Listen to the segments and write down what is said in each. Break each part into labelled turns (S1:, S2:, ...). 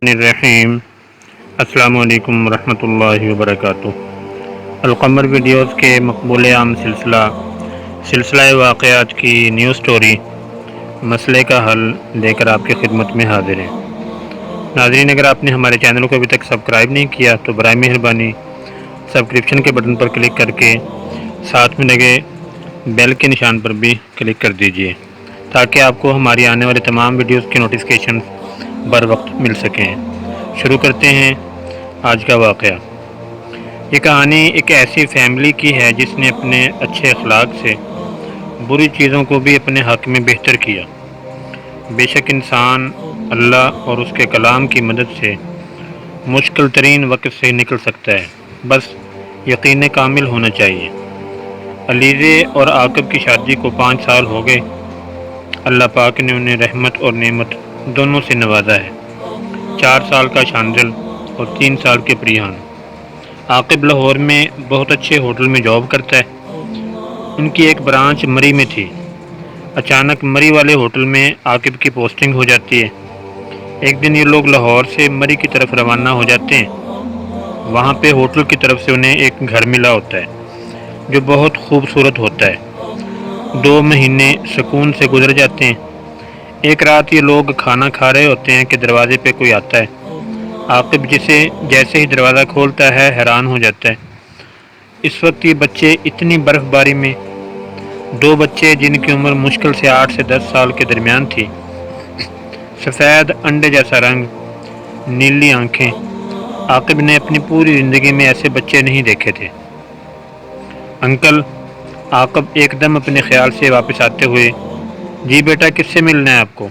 S1: الرحیم السلام علیکم ورحمۃ اللہ وبرکاتہ۔ القمر ویڈیوز کے مقبول عام سلسلہ واقعات کی نیو سٹوری مسئلے کا حل لے کر آپ کی خدمت میں حاضر ہیں۔ ناظرین، اگر آپ نے ہمارے چینل کو ابھی تک سبسکرائب نہیں کیا تو برائے مہربانی سبسکرپشن کے بٹن پر کلک کر کے ساتھ میں لگے بیل کے نشان پر بھی کلک کر دیجیے تاکہ آپ کو ہماری آنے والے تمام ویڈیوز کی نوٹیفیکیشن بر وقت مل سکیں۔ شروع کرتے ہیں آج کا واقعہ۔ یہ کہانی ایک ایسی فیملی کی ہے جس نے اپنے اچھے اخلاق سے بری چیزوں کو بھی اپنے حق میں بہتر کیا۔ بے شک انسان اللہ اور اس کے کلام کی مدد سے مشکل ترین وقت سے نکل سکتا ہے، بس یقین کامل ہونا چاہیے۔ علیزے اور عاقب کی شادی کو 5 سال ہو گئے۔ اللہ پاک نے انہیں رحمت اور نعمت دونوں سے نوازا ہے۔ 4 سال کا شاندل اور 3 سال کے پریان۔ عاقب لاہور میں بہت اچھے ہوٹل میں جاب کرتا ہے۔ ان کی ایک برانچ مری میں تھی۔ اچانک مری والے ہوٹل میں عاقب کی پوسٹنگ ہو جاتی ہے۔ ایک دن یہ لوگ لاہور سے مری کی طرف روانہ ہو جاتے ہیں۔ وہاں پہ ہوٹل کی طرف سے انہیں ایک گھر ملا ہوتا ہے جو بہت خوبصورت ہوتا ہے۔ 2 مہینے سکون سے گزر جاتے ہیں۔ ایک رات یہ لوگ کھانا کھا رہے ہوتے ہیں کہ دروازے پہ کوئی آتا ہے۔ عاقب جیسے ہی دروازہ کھولتا ہے حیران ہو جاتا ہے۔ اس وقت یہ بچے اتنی برف باری میں 2 بچے جن کی عمر مشکل سے 8 سے 10 سال کے درمیان تھی، سفید انڈے جیسا رنگ، نیلی آنکھیں۔ عاقب نے اپنی پوری زندگی میں ایسے بچے نہیں دیکھے تھے۔ انکل، عاقب ایک دم اپنے خیال سے واپس آتے ہوئے، جی بیٹا کس سے ملنا ہے آپ کو؟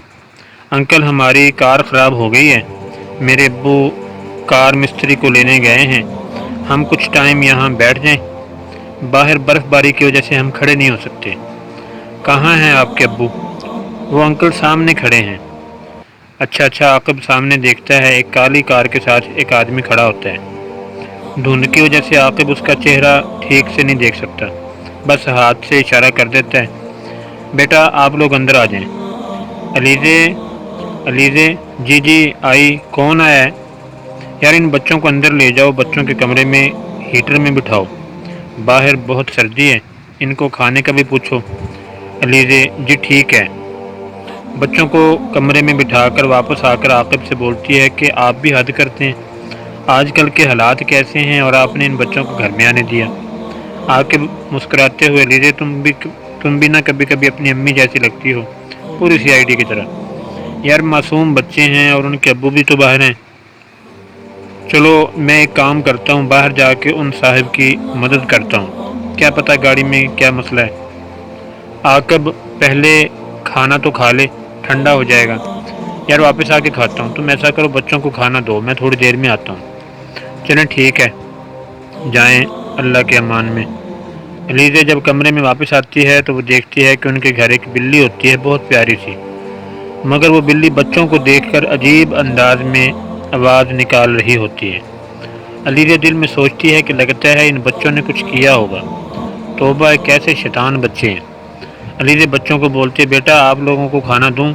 S1: انکل، ہماری کار خراب ہو گئی ہے، میرے ابو کار مستری کو لینے گئے ہیں، ہم کچھ ٹائم یہاں بیٹھ جائیں، باہر برف باری کی وجہ سے ہم کھڑے نہیں ہو سکتے۔ کہاں ہیں آپ کے ابو؟ وہ انکل سامنے کھڑے ہیں۔ اچھا، عاقب سامنے دیکھتا ہے ایک کالی کار کے ساتھ ایک آدمی کھڑا ہوتا ہے۔ دھند کی وجہ سے عاقب اس کا چہرہ ٹھیک سے نہیں دیکھ سکتا، بس ہاتھ سے اشارہ کر دیتا ہے، بیٹا آپ لوگ اندر آ جائیں۔ علیزے، جی آئی، کون آیا ہے؟ یار ان بچوں کو اندر لے جاؤ، بچوں کے کمرے میں ہیٹر میں بٹھاؤ، باہر بہت سردی ہے، ان کو کھانے کا بھی پوچھو۔ علیزے، جی ٹھیک ہے۔ بچوں کو کمرے میں بٹھا کر واپس آ کر عاقب سے بولتی ہے کہ آپ بھی حد کرتے ہیں، آج کل کے حالات کیسے ہیں اور آپ نے ان بچوں کو گھر میں آنے دیا۔ عاقب مسکراتے ہوئے، علیزے تم بھی نہ کبھی کبھی اپنی امی جیسی لگتی ہو، پوری CID کی طرح۔ یار معصوم بچے ہیں اور ان کے ابو بھی تو باہر ہیں۔ چلو میں ایک کام کرتا ہوں، باہر جا کے ان صاحب کی مدد کرتا ہوں، کیا پتہ گاڑی میں کیا مسئلہ ہے۔ عاقب، پہلے کھانا تو کھا لے، ٹھنڈا ہو جائے گا۔ یار واپس آ کے کھاتا ہوں، تم ایسا کرو بچوں کو کھانا دو، میں تھوڑی دیر میں آتا ہوں۔ چلیں ٹھیک ہے، جائیں اللہ کے امان میں۔ علیزہ جب کمرے میں واپس آتی ہے تو وہ دیکھتی ہے کہ ان کے گھر ایک بلی ہوتی ہے، بہت پیاری سی، مگر وہ بلی بچوں کو دیکھ کر عجیب انداز میں آواز نکال رہی ہوتی ہے۔ علیزہ دل میں سوچتی ہے کہ لگتا ہے ان بچوں نے کچھ کیا ہوگا، توبہ کیسے شیطان بچے ہیں۔ علیزہ بچوں کو بولتے، بیٹا آپ لوگوں کو کھانا دوں؟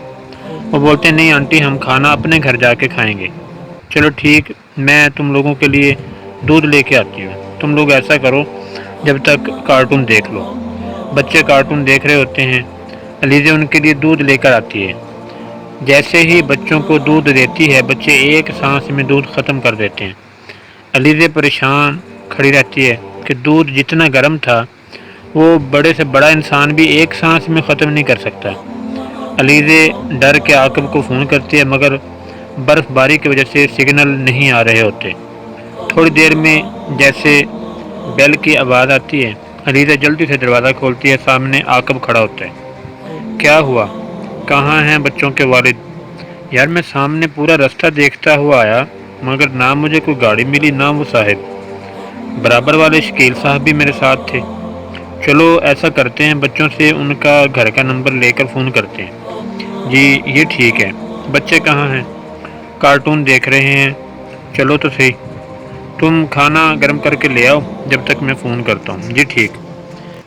S1: وہ بولتے، نہیں آنٹی، ہم کھانا اپنے گھر جا کے کھائیں گے۔ چلو ٹھیک، میں تم لوگوں کے لیے دودھ لے کے آتی ہوں، تم لوگ ایسا کرو جب تک کارٹون دیکھ لو۔ بچے کارٹون دیکھ رہے ہوتے ہیں، علیزہ ان کے لیے دودھ لے کر آتی ہے۔ جیسے ہی بچوں کو دودھ دیتی ہے، بچے ایک سانس میں دودھ ختم کر دیتے ہیں۔ علیزہ پریشان کھڑی رہتی ہے کہ دودھ جتنا گرم تھا وہ بڑے سے بڑا انسان بھی ایک سانس میں ختم نہیں کر سکتا۔ علیزہ ڈر کے عاقب کو فون کرتی ہے، مگر برف باری کی وجہ سے سگنل نہیں آ رہے ہوتے۔ تھوڑی دیر میں جیسے بیل کی آواز آتی ہے۔ علیزہ جلدی سے دروازہ کھولتی ہے، سامنے عاقب کھڑا ہوتا ہے۔ کیا ہوا؟ کہاں ہیں بچوں کے والد؟ یار میں سامنے پورا راستہ دیکھتا ہوا آیا، مگر نہ مجھے کوئی گاڑی ملی نہ وہ صاحب، برابر والے شکیل صاحب بھی میرے ساتھ تھے۔ چلو ایسا کرتے ہیں، بچوں سے ان کا گھر کا نمبر لے کر فون کرتے ہیں۔ جی یہ ٹھیک ہے۔ بچے کہاں ہیں؟ کارٹون دیکھ رہے ہیں۔ چلو تو صحیح، تم کھانا گرم کر کے لے آؤ جب تک میں فون کرتا ہوں۔ جی ٹھیک۔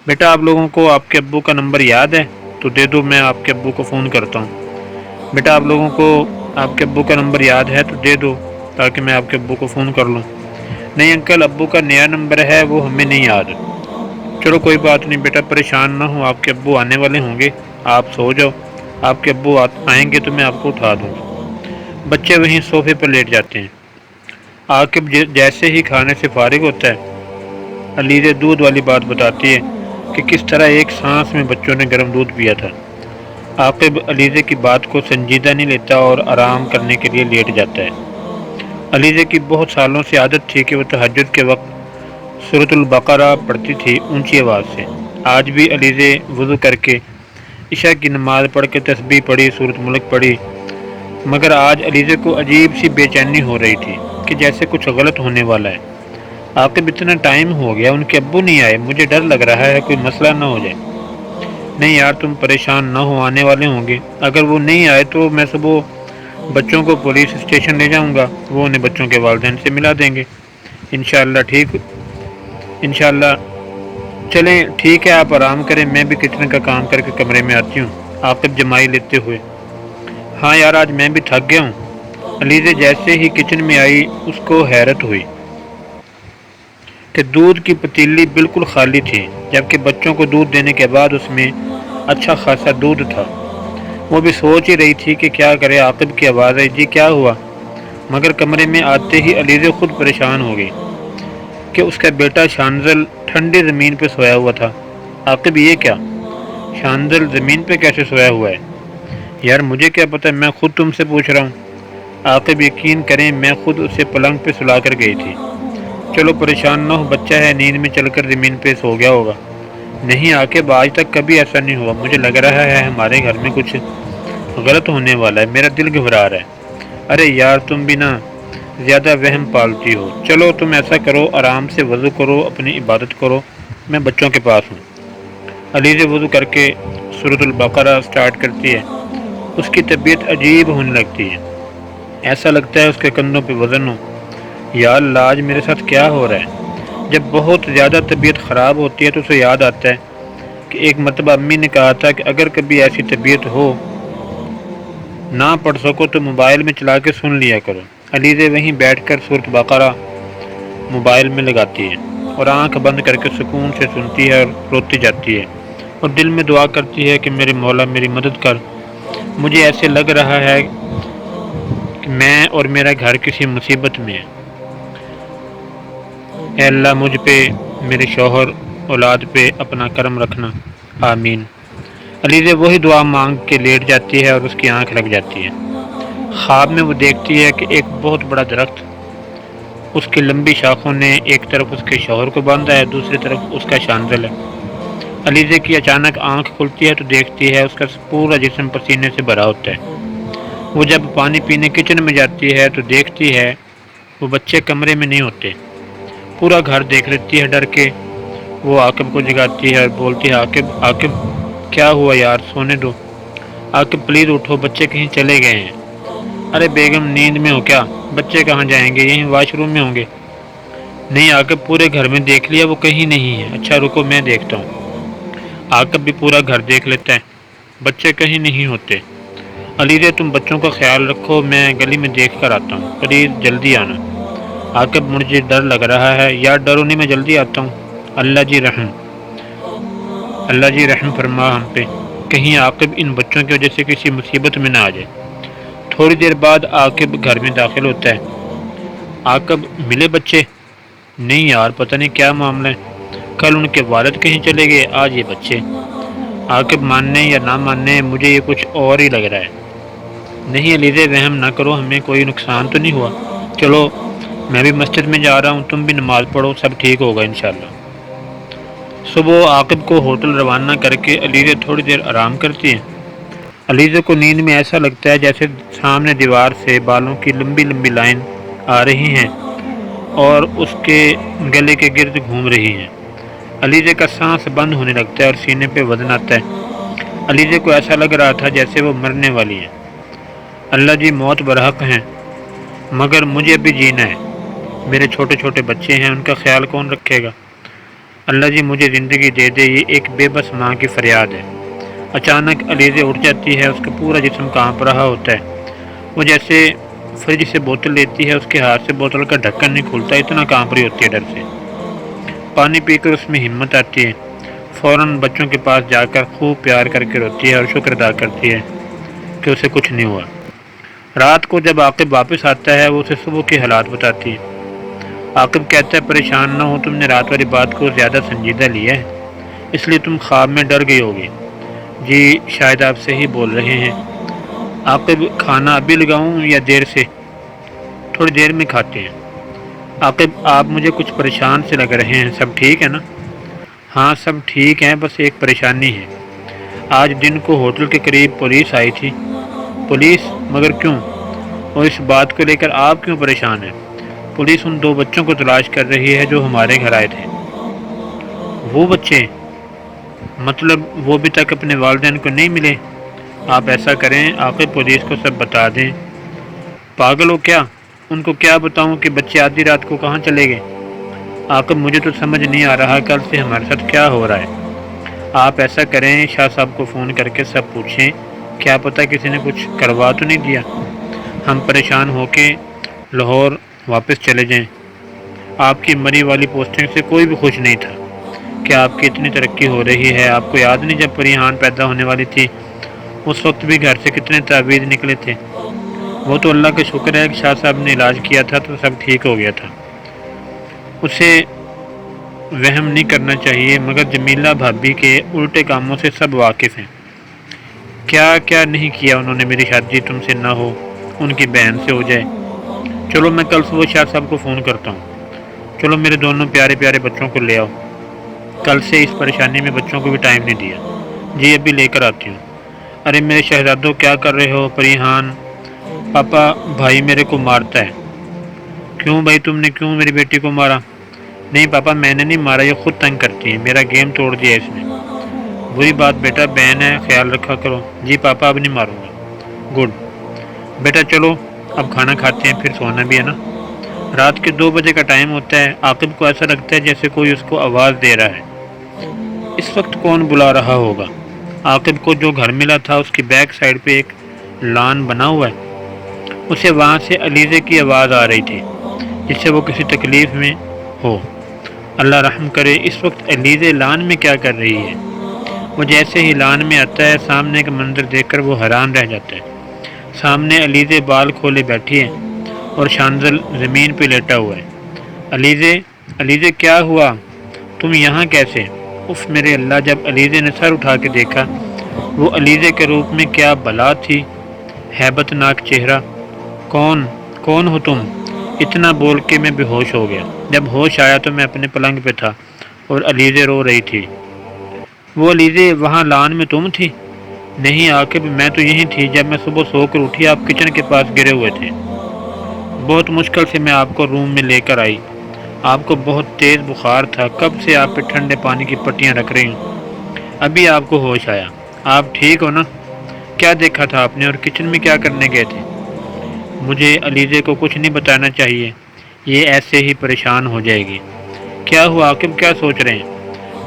S1: بیٹا آپ لوگوں کو آپ کے ابو کا نمبر یاد ہے تو دے دو، میں آپ کے ابو کو فون کرتا ہوں۔ بیٹا آپ لوگوں کو آپ کے ابو کا نمبر یاد ہے تو دے دو تاکہ میں آپ کے ابو کو فون کر لوں۔ نہیں انکل، ابو کا نیا نمبر ہے، وہ ہمیں نہیں یاد۔ چلو کوئی بات نہیں بیٹا، پریشان نہ ہو، آپ کے ابو آنے والے ہوں گے، آپ سو جاؤ، آپ کے ابو آئیں گے تو میں آپ کو اٹھا دوں گا۔ بچے وہیں صوفے پر لیٹ جاتے ہیں۔ عاقب جیسے ہی کھانے سے فارغ ہوتا ہے، علیزہ دودھ والی بات بتاتی ہے کہ کس طرح ایک سانس میں بچوں نے گرم دودھ پیا تھا۔ عاقب علیزہ کی بات کو سنجیدہ نہیں لیتا اور آرام کرنے کے لیے لیٹ جاتا ہے۔ علیزہ کی بہت سالوں سے عادت تھی کہ وہ تہجد کے وقت سورۃ البقرہ پڑھتی تھی اونچی آواز سے۔ آج بھی علیزہ وضو کر کے عشاء کی نماز پڑھ کے تسبیح پڑھی، سورۃ ملک پڑھی، مگر آج علیزہ کو عجیب سی بے چینی ہو رہی تھی کہ جیسے کچھ غلط ہونے والا ہے۔ عاقب اتنا ٹائم ہو گیا، ان کے ابو نہیں آئے، مجھے ڈر لگ رہا ہے کوئی مسئلہ نہ ہو جائے۔ نہیں یار تم پریشان نہ ہو، آنے والے ہوں گے، اگر وہ نہیں آئے تو میں صبح بچوں کو پولیس اسٹیشن لے جاؤں گا، وہ انہیں بچوں کے والدین سے ملا دیں گے انشاءاللہ۔ ٹھیک انشاءاللہ، چلیں ٹھیک ہے، آپ آرام کریں، میں بھی کچن کا کام کر کے کمرے میں آتی ہوں۔ عاقب جمائی لیتے ہوئے، ہاں یار آج میں بھی تھک گیا ہوں۔ علیزہ جیسے ہی کچن میں آئی اس کو حیرت ہوئی کہ دودھ کی پتیلی بالکل خالی تھی، جبکہ بچوں کو دودھ دینے کے بعد اس میں اچھا خاصا دودھ تھا۔ وہ بھی سوچ ہی رہی تھی کہ کیا کرے۔ عاقب کی آواز آئی، جی کیا ہوا؟ مگر کمرے میں آتے ہی علیزہ خود پریشان ہو گئی کہ اس کا بیٹا شانزل ٹھنڈی زمین پہ سویا ہوا تھا۔ عاقب یہ کیا؟ شانزل زمین پہ کیسے سویا ہوا ہے؟ یار مجھے کیا پتہ، میں خود تم سے پوچھ رہا ہوں۔ عاقب یقین کریں میں خود اسے پلنگ پہ سلا کر گئی تھی۔ چلو پریشان نہ ہو، بچہ ہے، نیند میں چل کر زمین پہ سو گیا ہوگا۔ نہیں عاقب، آج تک کبھی ایسا نہیں ہوا، مجھے لگ رہا ہے ہمارے گھر میں کچھ غلط ہونے والا ہے، میرا دل گھبرا رہا ہے۔ ارے یار تم بھی نا زیادہ وہم پالتی ہو، چلو تم ایسا کرو، آرام سے وضو کرو، اپنی عبادت کرو، میں بچوں کے پاس ہوں۔ علیزہ وضو کر کے سورۃ البقرہ سٹارٹ کرتی ہے۔ اس کی طبیعت عجیب ہونے لگتی ہے، ایسا لگتا ہے اس کے کندھوں پہ وزن ہو۔ یا اللہ آج میرے ساتھ کیا ہو رہا ہے؟ جب بہت زیادہ طبیعت خراب ہوتی ہے تو اسے یاد آتا ہے کہ ایک مرتبہ امی نے کہا تھا کہ اگر کبھی ایسی طبیعت ہو نہ پڑھ سکو تو موبائل میں چلا کے سن لیا کرو۔ علیزہ وہیں بیٹھ کر سورۃ بقرہ موبائل میں لگاتی ہے اور آنکھ بند کر کے سکون سے سنتی ہے اور روتی جاتی ہے اور دل میں دعا کرتی ہے کہ میرے مولا میری مدد کر، مجھے ایسے لگ رہا ہے کہ میں اور میرا گھر کسی مصیبت میں ہے، اے اللہ مجھ پہ، میرے شوہر اولاد پہ اپنا کرم رکھنا، آمین۔ علیزہ وہی دعا مانگ کے لیٹ جاتی ہے اور اس کی آنکھ لگ جاتی ہے۔ خواب میں وہ دیکھتی ہے کہ ایک بہت بڑا درخت، اس کی لمبی شاخوں نے ایک طرف اس کے شوہر کو باندھا ہے، دوسری طرف اس کا شانزل ہے۔ علیزہ کی اچانک آنکھ کھلتی ہے تو دیکھتی ہے اس کا پورا جسم پسینے سے بھرا ہوتا ہے۔ وہ جب پانی پینے کچن میں جاتی ہے تو دیکھتی ہے وہ بچے کمرے میں نہیں ہوتے، پورا گھر دیکھ لیتی ہے ڈر کے۔ وہ عاقب کو جگاتی ہے اور بولتی ہے، عاقب کیا ہوا یار، سونے دو۔ عاقب پلیز اٹھو، بچے کہیں چلے گئے ہیں۔ ارے بیگم نیند میں ہو کیا؟ بچے کہاں جائیں گے، یہیں واش روم میں ہوں گے۔ نہیں عاقب پورے گھر میں دیکھ لیا، وہ کہیں نہیں ہے۔ اچھا رکو میں دیکھتا ہوں۔ عاقب بھی پورا گھر دیکھ لیتا ہے، بچے کہیں نہیں ہوتے۔ علیزہ تم بچوں کا خیال رکھو، میں گلی میں دیکھ کر آتا ہوں، پلیز جلدی آنا۔ عاقب مجھے ڈر لگ رہا ہے۔ یار ڈرو نہیں، میں جلدی آتا ہوں۔ اللہ جی رحم فرما ہم پہ، کہیں عاقب ان بچوں کی وجہ سے کسی مصیبت میں نہ آ جائے۔ تھوڑی دیر بعد عاقب گھر میں داخل ہوتا ہے۔ عاقب ملے بچے؟ نہیں یار پتہ نہیں کیا معاملہ ہے، کل ان کے والد کہیں چلے گئے، آج یہ بچے۔ عاقب ماننے یا نہ ماننے مجھے یہ کچھ اور ہی لگ رہا ہے۔ نہیں علیزہ وہم نہ کرو، ہمیں کوئی نقصان تو نہیں ہوا، چلو میں بھی مسجد میں جا رہا ہوں، تم بھی نماز پڑھو، سب ٹھیک ہوگا انشاءاللہ۔ صبح عاقب کو ہوٹل روانہ کر کے علیزہ تھوڑی دیر آرام کرتی ہے۔ علیزہ کو نیند میں ایسا لگتا ہے جیسے سامنے دیوار سے بالوں کی لمبی لمبی لائن آ رہی ہیں اور اس کے گلے کے گرد گھوم رہی ہیں۔ علیزہ کا سانس بند ہونے لگتا ہے اور سینے پہ وزن آتا ہے۔ علیزہ کو ایسا لگ رہا تھا جیسے وہ مرنے والی ہے۔ اللہ جی موت برحق ہیں، مگر مجھے ابھی جینا ہے، میرے چھوٹے چھوٹے بچے ہیں، ان کا خیال کون رکھے گا؟ اللہ جی مجھے زندگی دے دے، یہ ایک بے بس ماں کی فریاد ہے۔ اچانک علیزہ اٹھ جاتی ہے، اس کا پورا جسم کانپ رہا ہوتا ہے، وہ جیسے فریج سے بوتل لیتی ہے، اس کے ہاتھ سے بوتل کا ڈھکن نہیں کھلتا، اتنا کانپ رہی ہوتی ہے ڈر سے۔ پانی پی کر اس میں ہمت آتی ہے، فوراً بچوں کے پاس جا کر خوب پیار کر کے روتی ہے اور شکر ادا کرتی ہے کہ اسے کچھ نہیں ہوا۔ رات کو جب عاقب واپس آتا ہے، وہ اسے صبح کے حالات بتاتی ہے۔ عاقب کہتا ہے پریشان نہ ہو، تم نے رات والی بات کو زیادہ سنجیدہ لیا ہے، اس لیے تم خواب میں ڈر گئی ہوگی۔ جی شاید آپ صحیح بول رہے ہیں۔ عاقب کھانا ابھی لگاؤں یا دیر سے؟ تھوڑی دیر میں کھاتے ہیں۔ عاقب آپ مجھے کچھ پریشان سے لگ رہے ہیں، سب ٹھیک ہے نا؟ ہاں سب ٹھیک ہیں، بس ایک پریشانی ہے۔ آج دن کو ہوٹل کے قریب پولیس آئی تھی۔ پولیس؟ مگر کیوں؟ اور اس بات کو لے کر آپ کیوں پریشان ہیں؟ پولیس ان 2 بچوں کو تلاش کر رہی ہے جو ہمارے گھر آئے تھے۔ وہ بچے؟ مطلب وہ ابھی تک اپنے والدین کو نہیں ملے؟ آپ ایسا کریں، عاقب پولیس کو سب بتا دیں۔ پاگل ہو کیا؟ ان کو کیا بتاؤں کہ بچے آدھی رات کو کہاں چلے گئے؟ عاقب مجھے تو سمجھ نہیں آ رہا کل سے ہمارے ساتھ کیا ہو رہا ہے۔ آپ ایسا کریں، شاہ صاحب کو فون کر کے سب پوچھیں، کیا پتہ کسی نے کچھ کروا تو نہیں دیا۔ ہم پریشان ہو کے لاہور واپس چلے جائیں۔ آپ کی مری والی پوسٹنگ سے کوئی بھی خوش نہیں تھا کہ آپ کی اتنی ترقی ہو رہی ہے۔ آپ کو یاد نہیں جب پریحان پیدا ہونے والی تھی، اس وقت بھی گھر سے کتنے تعویذ نکلے تھے؟ وہ تو اللہ کا شکر ہے کہ شاہ صاحب نے علاج کیا تھا تو سب ٹھیک ہو گیا تھا۔ اسے وہم نہیں کرنا چاہیے، مگر جمیلہ بھابی کے الٹے کاموں سے سب واقف ہیں۔ کیا کیا نہیں کیا انہوں نے، میری شادی تم سے نہ ہو، ان کی بہن سے ہو جائے۔ چلو میں کل صبح شاہ صاحب کو فون کرتا ہوں۔ چلو میرے دونوں پیارے پیارے بچوں کو لے آؤ۔ کل سے اس پریشانی میں بچوں کو بھی ٹائم نہیں دیا۔ جی ابھی لے کر آتی ہوں۔ ارے میرے شہزادوں کیا کر رہے ہو؟ پریحان پاپا بھائی میرے کو مارتا ہے۔ کیوں بھائی، تم نے کیوں میری بیٹی کو مارا؟ نہیں پاپا میں نے نہیں مارا، یہ خود تنگ کرتی ہے، میرا گیم توڑ دیا اس نے۔ بری بات بیٹا، بہن ہے، خیال رکھا کرو۔ جی پاپا اب نہیں ماروں گا۔ گڈ بیٹا، چلو اب کھانا کھاتے ہیں، پھر سونا بھی ہے نا۔ رات کے 2 بجے کا ٹائم ہوتا ہے۔ عاقب کو ایسا لگتا ہے جیسے کوئی اس کو آواز دے رہا ہے۔ اس وقت کون بلا رہا ہوگا؟ عاقب کو جو گھر ملا تھا اس کی بیک سائڈ پہ ایک لان بنا ہوا ہے، اسے وہاں سے علیزے کی آواز آ رہی تھی، جس سے وہ کسی تکلیف میں ہو۔ اللہ رحم کرے، اس وقت علیزے لان میں کیا کر رہی ہے؟ وہ جیسے ہی لان میں آتا ہے، سامنے کا منظر دیکھ کر وہ حیران رہ جاتا ہے۔ سامنے علیزے بال کھولے بیٹھی ہے اور شانزل زمین پہ لیٹا ہوا ہے۔ علیزے کیا ہوا؟ تم یہاں کیسے؟ اف میرے اللہ، جب علیزے نے سر اٹھا کے دیکھا، وہ علیزے کے روپ میں کیا بلا تھی، ہیبت ناک چہرہ۔ کون ہو تم؟ اتنا بول کے میں بے ہوش ہو گیا۔ جب ہوش آیا تو میں اپنے پلنگ پہ تھا اور علیزے رو رہی تھی۔ وہ علیزے وہاں لان میں تم تھی؟ نہیں عاقب، میں تو یہیں تھی، جب میں صبح سو کر اٹھی آپ کچن کے پاس گرے ہوئے تھے۔ بہت مشکل سے میں آپ کو روم میں لے کر آئی، آپ کو بہت تیز بخار تھا، کب سے آپ پہ ٹھنڈے پانی کی پٹیاں رکھ رہی ہوں، ابھی آپ کو ہوش آیا۔ آپ ٹھیک ہو نا؟ کیا دیکھا تھا آپ نے اور کچن میں کیا کرنے گئے تھے؟ مجھے علیزے کو کچھ نہیں بتانا چاہیے، یہ ایسے ہی پریشان ہو جائے گی۔ کیا ہوا عاقب، کیا سوچ رہے ہیں؟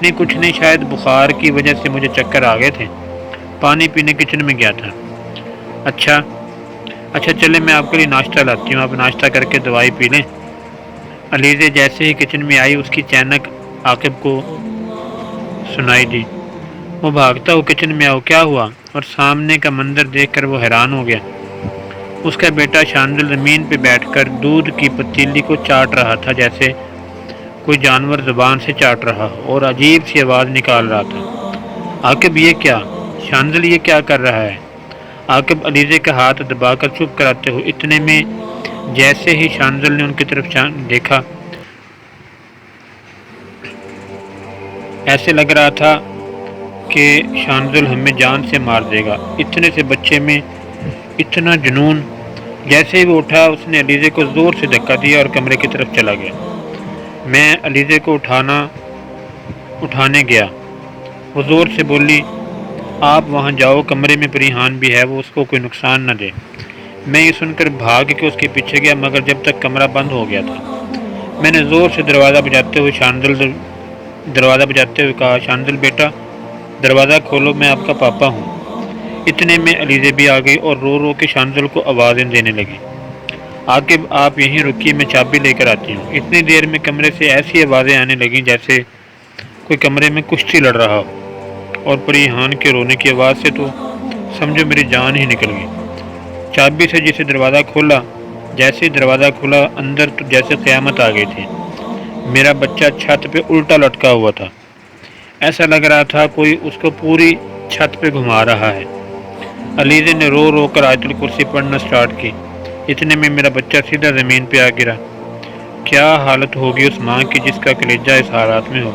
S1: نہیں کچھ نہیں، شاید بخار کی وجہ سے مجھے چکر آ گئے تھے، پانی پینے کچن میں گیا تھا۔ اچھا چلے میں آپ کے لیے ناشتہ لاتی ہوں، آپ ناشتہ کر کے دوائی پی لیں۔ علیزے جیسے ہی کچن میں آئی، اس کی چینک عاقب کو سنائی دی۔ وہ بھاگتا ہو کچن میں آؤ، کیا ہوا؟ اور سامنے کا منظر دیکھ کر وہ حیران ہو گیا۔ اس کا بیٹا شانزل زمین پہ بیٹھ کر دودھ کی پتیلی کو چاٹ رہا تھا، جیسے کوئی جانور زبان سے چاٹ رہا ہو، اور عجیب سی آواز نکال رہا تھا۔ عاقب یہ کیا؟ شانزل یہ کیا کر رہا ہے؟ عاقب علیزے کا ہاتھ دبا کر چپ کراتے ہو۔ اتنے میں جیسے ہی شانزل نے ان کی طرف دیکھا، ایسے لگ رہا تھا کہ شانزل ہمیں جان سے مار دے گا۔ اتنے سے بچے میں اتنا جنون! جیسے ہی وہ اٹھا، اس نے علیزے کو زور سے دھکا دیا اور کمرے کی طرف چلا گیا۔ میں علیزے کو اٹھانے گیا، وہ زور سے بولی، آپ وہاں جاؤ، کمرے میں پریحان بھی ہے، وہ اس کو کوئی نقصان نہ دے۔ میں یہ سن کر بھاگ کے اس کے پیچھے گیا، مگر جب تک کمرہ بند ہو گیا تھا، میں نے زور سے دروازہ بجاتے ہوئے کہا، شانزل بیٹا دروازہ کھولو، میں آپ کا پاپا ہوں۔ اتنے میں علیزہ بھی آ گئی اور رو رو کے شانزل کو آوازیں دینے لگی، عاقب آپ یہیں رکیے، میں چابی لے کر آتی ہوں۔ اتنی دیر میں کمرے سے ایسی آوازیں آنے لگیں جیسے کوئی کمرے میں کشتی لڑ رہا ہو، اور پریحان کے رونے کی آواز سے تو سمجھو میری جان ہی نکل گئی۔ چابی سے جسے دروازہ کھولا، جیسے دروازہ کھلا اندر تو جیسے قیامت آ گئی تھی۔ میرا بچہ چھت پہ الٹا لٹکا ہوا تھا، ایسا لگ رہا تھا کوئی اس کو پوری چھت پہ گھما رہا ہے۔ علیزہ نے رو رو کر آیت الکرسی پڑھنا سٹارٹ کی۔ اتنے میں میرا بچہ سیدھا زمین پہ آ گرا۔ کیا حالت ہوگی اس ماں کی جس کا کلیجہ اس حالات میں ہو۔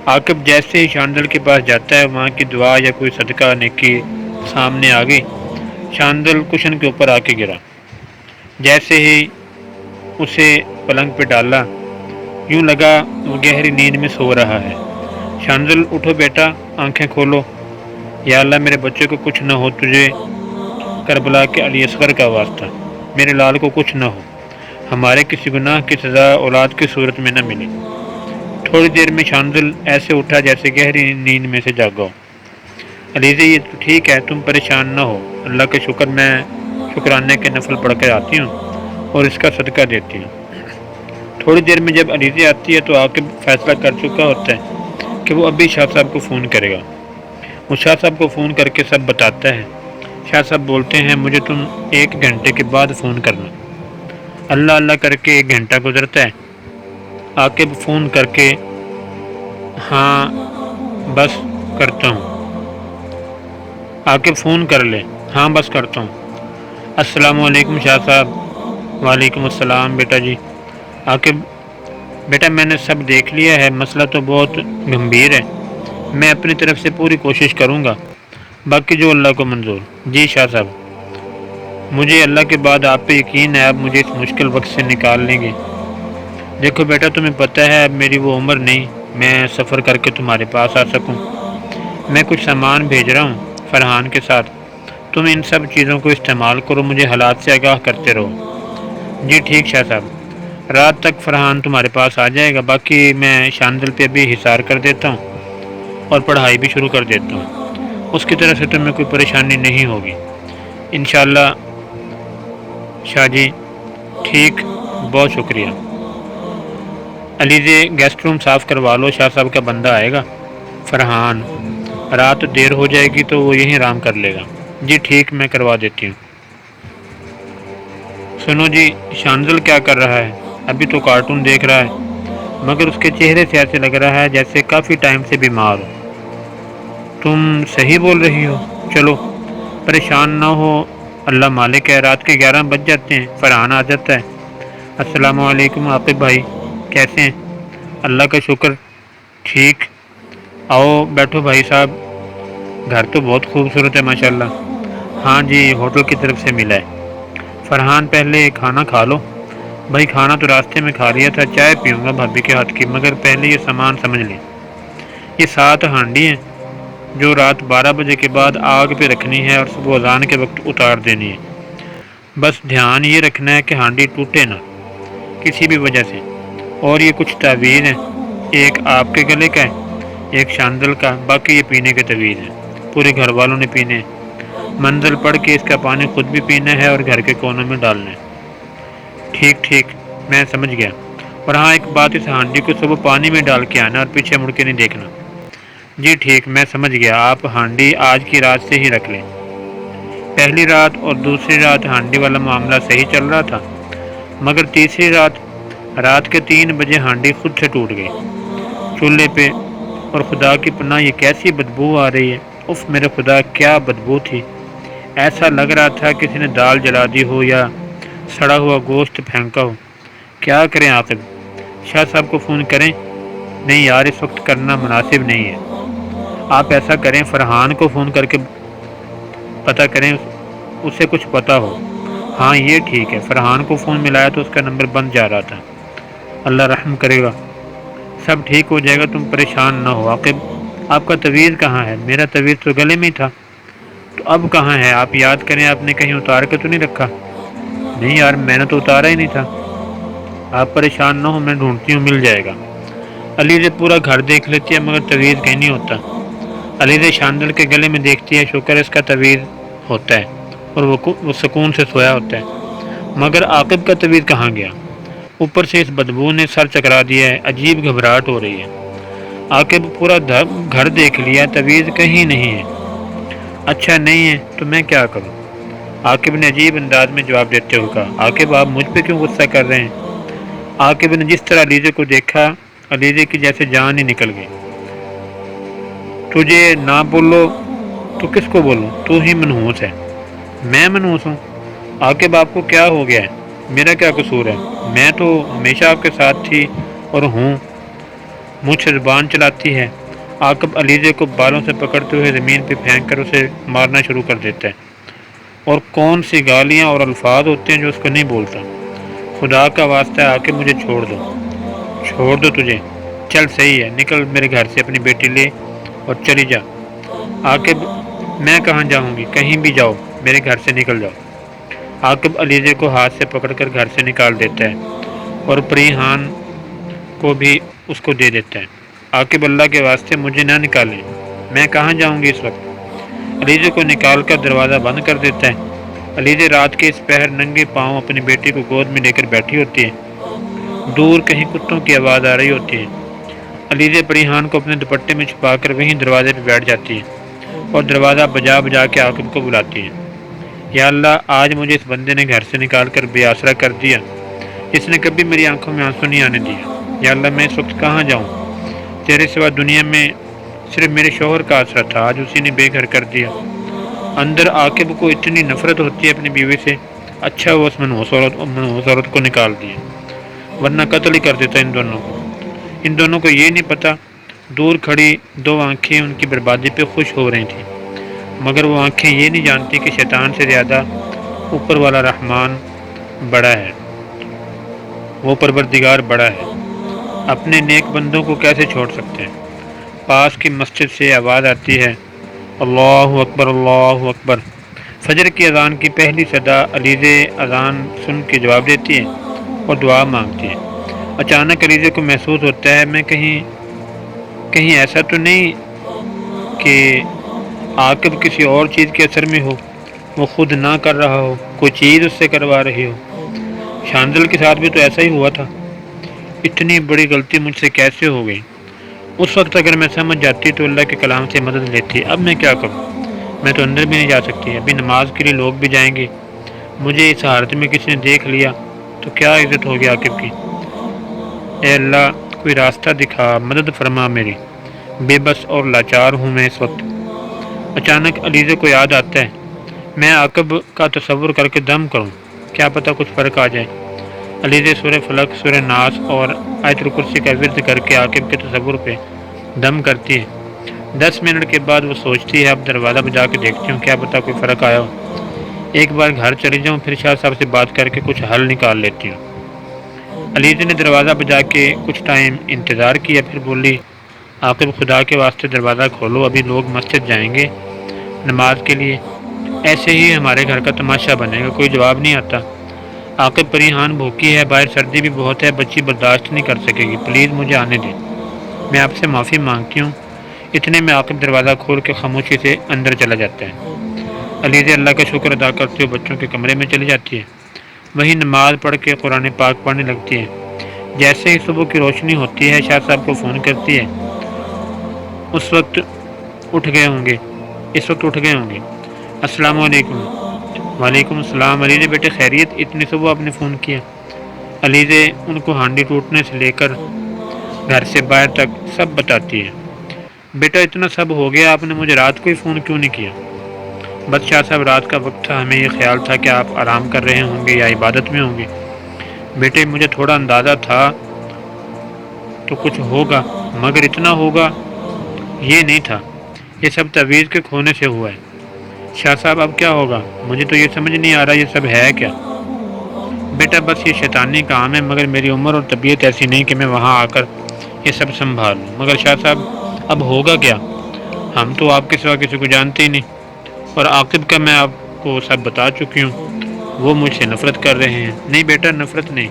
S1: عاقب جیسے ہی شانزل کے پاس جاتا ہے، ماں کی دعا یا کوئی صدقہ نیکی سامنے آ گئی، شانزل کشن کے اوپر آ کے گرا۔ جیسے ہی اسے پلنگ پہ ڈالا، یوں لگا وہ گہری نیند میں سو رہا ہے۔ شانزل اٹھو بیٹا، آنکھیں کھولو، یا اللہ میرے بچے کو کچھ نہ ہو، تجھے کربلا کے علی اصغر کا واسطہ، میرے لال کو کچھ نہ ہو، ہمارے کسی گناہ کی سزا اولاد کی صورت میں نہ ملے۔ تھوڑی دیر میں شانزل ایسے اٹھا جیسے گہری نیند میں سے جاگا ہو۔ علیزہ یہ تو ٹھیک ہے، تم پریشان نہ ہو، اللہ کا شکر، میں شکرانے کے نفل پڑھ کر آتی ہوں اور اس کا صدقہ دیتی ہوں۔ تھوڑی دیر میں جب علیزہ آتی ہے تو عاقب فیصلہ کر چکا ہوتا ہے کہ وہ ابھی شاہ صاحب کو فون کرے گا۔ وہ شاہ صاحب کو فون کر کے سب بتاتا ہے۔ شاہ صاحب بولتے ہیں مجھے تم 1 گھنٹے کے بعد فون کرنا۔ اللہ اللہ کر کے 1 گھنٹہ گزرتا ہے۔ عاقب فون کر کے ہاں بس کرتا ہوں، عاقب فون کر لے، ہاں بس کرتا ہوں۔ السلام علیکم شاہ صاحب۔ وعلیکم السلام بیٹا جی۔ عاقب بیٹا میں نے سب دیکھ لیا ہے، مسئلہ تو بہت گمبھیر ہے، میں اپنی طرف سے پوری کوشش کروں گا، باقی جو اللہ کو منظور۔ جی شاہ صاحب، مجھے اللہ کے بعد آپ پہ یقین ہے، آپ مجھے اس مشکل وقت سے نکال لیں گے۔ دیکھو بیٹا تمہیں پتہ ہے اب میری وہ عمر نہیں میں سفر کر کے تمہارے پاس آ سکوں۔ میں کچھ سامان بھیج رہا ہوں فرحان کے ساتھ، تم ان سب چیزوں کو استعمال کرو، مجھے حالات سے آگاہ کرتے رہو۔ جی ٹھیک شاہ صاحب، رات تک فرحان تمہارے پاس آ جائے گا، باقی میں شانزل پہ بھی حصار کر دیتا ہوں اور پڑھائی بھی شروع کر دیتا ہوں، اس کی طرف سے تمہیں کوئی پریشانی نہیں ہوگی انشاءاللہ۔ شاہ جی ٹھیک، بہت شکریہ۔ علیزہ گیسٹ روم صاف کروا لو، شاہ صاحب کا بندہ آئے گا۔ فرحان رات دیر ہو جائے گی تو وہ یہیں آرام کر لے گا۔ جی ٹھیک، میں کروا دیتی ہوں۔ سنو جی، شانزل کیا کر رہا ہے؟ ابھی تو کارٹون دیکھ رہا ہے، مگر اس کے چہرے سے ایسے لگ رہا ہے جیسے کافی ٹائم سے بیمار ہو۔ تم صحیح بول رہی ہو، چلو پریشان نہ ہو، اللہ مالک ہے، رات کے 11 بج جاتے ہیں، فرحان آ جاتا ہے۔ السلام علیکم عاقب بھائی، کیسے ہیں؟ اللہ کا شکر، ٹھیک، آؤ بیٹھو بھائی صاحب، گھر تو بہت خوبصورت ہے ماشاءاللہ۔ ہاں جی، ہوٹل کی طرف سے ملا ہے۔ فرحان پہلے کھانا کھا لو۔ بھائی کھانا تو راستے میں کھا لیا تھا، چائے پیوں گا بھابھی کے ہاتھ کی، مگر پہلے یہ سامان سمجھ لیں، یہ 7 ہانڈی ہیں جو رات 12 بجے کے بعد آگ پہ رکھنی ہے اور صبح اذان کے وقت اتار دینی ہے۔ بس دھیان یہ رکھنا ہے کہ ہانڈی ٹوٹے نہ کسی بھی وجہ سے۔ اور یہ کچھ تعویذ ہیں، ایک آپ کے گلے کا ہے، ایک شانزل کا، باقی یہ پینے کے تعویذ ہیں، پورے گھر والوں نے پینے ہیں۔ منزل پڑھ کے اس کا پانی خود بھی پینا ہے اور گھر کے کونوں میں ڈالنا ہے۔ ٹھیک ٹھیک، میں سمجھ گیا، اور ہاں ایک بات، اس ہانڈی کو صبح پانی میں ڈال کے آنا اور پیچھے مڑ کے نہیں دیکھنا۔ جی ٹھیک، میں سمجھ گیا، آپ ہانڈی آج کی رات سے ہی رکھ لیں۔ پہلی رات اور دوسری رات ہانڈی والا معاملہ صحیح چل رہا تھا، مگر تیسری رات کے 3 بجے ہانڈی خود سے ٹوٹ گئی چولہے پہ، اور خدا کی پناہ یہ کیسی بدبو آ رہی ہے، اف میرے خدا کیا بدبو تھی، ایسا لگ رہا تھا کسی نے دال جلا دی ہو یا سڑا ہوا گوشت پھینکا ہو۔ کیا کریں عاقب؟ شاہ صاحب کو فون کریں؟ نہیں یار، اس وقت کرنا مناسب نہیں ہے۔ آپ ایسا کریں، فرحان کو فون کر کے پتہ کریں، اسے کچھ پتہ ہو۔ ہاں یہ ٹھیک ہے، فرحان کو فون ملایا تو اس کا نمبر بند جا رہا تھا، اللہ رحم کرے گا، سب ٹھیک ہو جائے گا، تم پریشان نہ ہو۔ عاقب آپ کا تعویذ کہاں ہے؟ میرا تعویذ تو گلے میں ہی تھا، تو اب کہاں ہے؟ آپ یاد کریں، آپ نے کہیں اتار کے تو نہیں رکھا؟ نہیں یار، میں نے تو اتارا ہی نہیں تھا۔ آپ پریشان نہ ہو، میں ڈھونڈتی ہوں، مل جائے گا۔ علیزہ پورا گھر دیکھ لیتی ہے مگر تعویذ کہیں نہیں ہوتا۔ علیزہ شاندل کے گلے میں دیکھتی ہے، شکر اس کا تعویذ ہوتا ہے اور وہ سکون سے سویا ہوتا ہے، مگر عاقب کا تعویذ کہاں گیا؟ اوپر سے اس بدبو نے سر چکرا دیا ہے، عجیب گھبراہٹ ہو رہی ہے۔ عاقب پورا گھر دیکھ لیا، تعویذ کہیں نہیں ہے۔ اچھا نہیں ہے تو میں کیا کروں؟ عاقب نے عجیب انداز میں جواب دیتے ہوئے کہا۔ عاقب آپ مجھ پہ کیوں غصہ کر رہے ہیں؟ عاقب نے جس طرح علیزہ کو دیکھا، علیزہ کی جیسے جان ہی نکل گئی۔ تجھے نہ بولو تو کس کو بولوں؟ تو ہی منحوس ہے۔ میں منحوس ہوں؟ عاقب آپ کو کیا ہو گیا ہے؟ میرا کیا قصور ہے؟ میں تو ہمیشہ آپ کے ساتھ تھی اور ہوں۔ مجھ سے زبان چلاتی ہے۔ عاقب علیزہ کو بالوں سے پکڑتے ہوئے زمین پہ پھینک کر اسے مارنا شروع کر دیتا ہے۔ اور کون سی گالیاں اور الفاظ ہوتے ہیں جو اس کو نہیں بولتا۔ خدا کا واسطہ ہے عاقب مجھے چھوڑ دو۔ چھوڑ دو تجھے؟ چل صحیح ہے، نکل میرے گھر سے، اپنی بیٹی لے اور چلی جا۔ عاقب میں کہاں جاؤں گی؟ کہیں بھی جاؤ، میرے گھر سے نکل جاؤ۔ عاقب علیزہ کو ہاتھ سے پکڑ کر گھر سے نکال دیتا ہے اور پریحان کو بھی اس کو دے دیتا ہے۔ عاقب اللہ کے واسطے مجھے نہ نکالیں، میں کہاں جاؤں گی اس وقت؟ علیزہ کو نکال کر دروازہ بند کر دیتا ہے۔ علیزہ رات کے اس پہر ننگے پاؤں اپنی بیٹی کو گود میں لے کر بیٹھی ہوتی ہے۔ دور کہیں کتوں کی آواز آ رہی ہوتی ہے۔ علیزہ پریحان کو اپنے دوپٹے میں چھپا کر وہیں دروازے پہ بیٹھ جاتی ہے اور دروازہ بجا بجا کے عاقب کو بلاتی ہے۔ یا اللہ، آج مجھے اس بندے نے گھر سے نکال کر بے آسرا کر دیا، جس نے کبھی میری آنکھوں میں آنسو نہیں آنے دیا۔ یا اللہ، میں اس وقت کہاں جاؤں؟ تیرے سوا دنیا میں صرف میرے شوہر کا آسرا تھا، آج اسی نے بے گھر کر دیا۔ اندر عاقب کو اتنی نفرت ہوتی ہے اپنی بیوی سے، اچھا وہ اس منحوس عورت کو نکال دیا، ورنہ قتل ہی کر دیتا ان دونوں کو۔ ان دونوں کو یہ نہیں پتا، دور کھڑی دو آنکھیں ان کی بربادی پہ خوش ہو رہی تھیں، مگر وہ آنکھیں یہ نہیں جانتی کہ شیطان سے زیادہ اوپر والا رحمان بڑا ہے، وہ پروردگار بڑا ہے۔ اپنے نیک بندوں کو کیسے چھوڑ سکتے ہیں؟ پاس کی مسجد سے آواز آتی ہے، اللہ اکبر اللہ اکبر۔ فجر کی اذان کی پہلی صدا۔ علیزہ اذان سن کے جواب دیتی ہے اور دعا مانگتی ہے۔ اچانک علیزہ کو محسوس ہوتا ہے، میں کہیں ایسا تو نہیں کہ عاقب کسی اور چیز کے اثر میں ہو، وہ خود نہ کر رہا ہو، کوئی چیز اس سے کروا رہی ہو۔ شاندل کے ساتھ بھی تو ایسا ہی ہوا تھا، اتنی بڑی غلطی مجھ سے کیسے ہو گئی؟ اس وقت اگر میں سمجھ جاتی تو اللہ کے کلام سے مدد لیتی۔ اب میں کیا کروں؟ میں تو اندر بھی نہیں جا سکتی، ابھی نماز کے لیے لوگ بھی جائیں گے، مجھے اس حالت میں کسی نے دیکھ لیا تو کیا عزت ہوگی عاقب کی؟ اے اللہ، کوئی راستہ دکھا، مدد فرما میری، بے بس اور لاچار ہوں میں اس وقت۔ اچانک علیزہ کو یاد آتا ہے، میں عاقب کا تصور کر کے دم کروں، کیا پتہ کچھ فرق آ جائے۔ علیزہ سورہ فلق، سورہ ناس اور آیت الکرسی کا ورد کر کے عاقب کے تصور پہ دم کرتی ہے۔ 10 منٹ کے بعد وہ سوچتی ہے، اب دروازہ بجا کے دیکھتی ہوں، کیا پتہ کوئی فرق آیا ہو۔ ایک بار گھر چلی جاؤں، پھر شاہ صاحب سے بات کر کے کچھ حل نکال لیتی ہوں۔ علیزہ نے دروازہ بجا کے کچھ ٹائم انتظار کیا، پھر بولی، عاقب خدا کے واسطے دروازہ کھولو، ابھی لوگ مسجد جائیں گے نماز کے لیے، ایسے ہی ہمارے گھر کا تماشا بنے گا۔ کوئی جواب نہیں آتا۔ عاقب پریحان بھوکی ہے، باہر سردی بھی بہت ہے، بچی برداشت نہیں کر سکے گی، پلیز مجھے آنے دیں، میں آپ سے معافی مانگتی ہوں۔ اتنے میں عاقب دروازہ کھول کے خاموشی سے اندر چلا جاتا ہے۔ علیزہ اللہ کا شکر ادا کرتے ہوئے بچوں کے کمرے میں چلی جاتی ہے، وہیں نماز پڑھ کے قرآن پاک پڑھنے لگتی ہے۔ جیسے ہی صبح کی روشنی ہوتی ہے، شاہ صاحب کو فون کرتی ہے، اس وقت اٹھ گئے ہوں گے۔ السلام علیکم۔ وعلیکم السلام۔ علیزہ بیٹے خیریت؟ اتنی صبح آپ نے فون کیا؟ علیزہ ان کو ہانڈی ٹوٹنے سے لے کر گھر سے باہر تک سب بتاتی ہے۔ بیٹا اتنا سب ہو گیا، آپ نے مجھے رات کو ہی فون کیوں نہیں کیا؟ بس شاہ صاحب رات کا وقت تھا، ہمیں یہ خیال تھا کہ آپ آرام کر رہے ہوں گے یا عبادت میں ہوں گے۔ بیٹے مجھے تھوڑا اندازہ تھا تو کچھ ہوگا، مگر اتنا ہوگا یہ نہیں تھا۔ یہ سب تعویذ کے کھونے سے ہوا ہے۔ شاہ صاحب اب کیا ہوگا؟ مجھے تو یہ سمجھ نہیں آ رہا یہ سب ہے کیا؟ بیٹا بس یہ شیطانی کام ہے، مگر میری عمر اور طبیعت ایسی نہیں کہ میں وہاں آ کر یہ سب سنبھال لوں۔ مگر شاہ صاحب اب ہوگا کیا؟ ہم تو آپ کے سوا کسی کو جانتے ہی نہیں، اور عاقب کا میں آپ کو سب بتا چکی ہوں، وہ مجھ سے نفرت کر رہے ہیں۔ نہیں بیٹا، نفرت نہیں،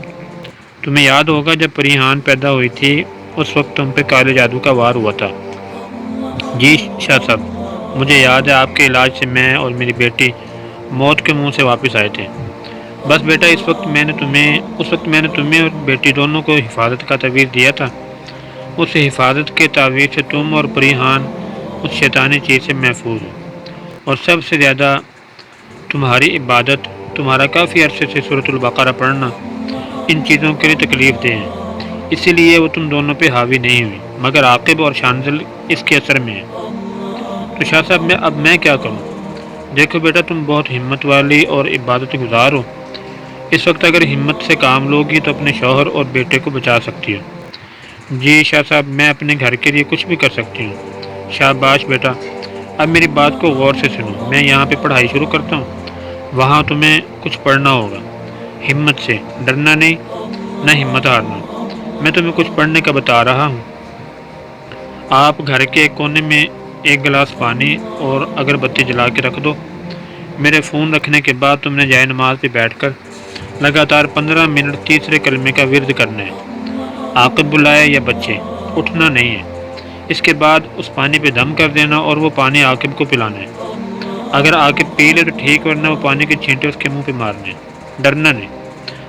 S1: تمہیں یاد ہوگا جب پریحان پیدا ہوئی تھی اس وقت تم پہ کالے جادو کا وار ہوا تھا۔ جی شاہ صاحب، مجھے یاد ہے آپ کے علاج سے میں اور میری بیٹی موت کے منہ سے واپس آئے تھے۔ بس بیٹا، اس وقت میں نے تمہیں اور بیٹی دونوں کو حفاظت کا تعویذ دیا تھا۔ اس حفاظت کے تعویذ سے تم اور پریحان اس شیطانی چیز سے محفوظ ہو، اور سب سے زیادہ تمہاری عبادت، تمہارا کافی عرصے سے سورۃ البقرہ پڑھنا ان چیزوں کے لیے تکلیف دہ ہیں، اسی لیے وہ تم دونوں پہ حاوی نہیں ہوئی، مگر عاقب اور شانزل اس کے اثر میں ہے۔ تو شاہ صاحب، اب میں کیا کروں؟ دیکھو بیٹا، تم بہت ہمت والی اور عبادت گزار ہو۔ اس وقت اگر ہمت سے کام لوگی تو اپنے شوہر اور بیٹے کو بچا سکتی ہو۔ جی شاہ صاحب، میں اپنے گھر کے لیے کچھ بھی کر سکتی ہوں۔ شاباش بیٹا، اب میری بات کو غور سے سنو۔ میں یہاں پہ پڑھائی شروع کرتا ہوں، وہاں تمہیں کچھ پڑھنا ہوگا، ہمت سے، ڈرنا نہیں، نہ ہمت ہارنا۔ میں تمہیں کچھ پڑھنے کا بتا رہا ہوں۔ آپ گھر کے ایک کونے میں ایک گلاس پانی اور اگربتی جلا کے رکھ دو۔ میرے فون رکھنے کے بعد تم نے جائے نماز پہ بیٹھ کر لگاتار 15 منٹ تیسرے کلمے کا ورد کرنا ہے۔ عاقب بلائے یا بچے، اٹھنا نہیں ہے۔ اس کے بعد اس پانی پہ دم کر دینا اور وہ پانی عاقب کو پلانا ہے۔ اگر عاقب پی لے تو ٹھیک، ورنہ وہ پانی کے چھینٹے اس کے منہ پہ مارنے۔ ڈرنا نہیں،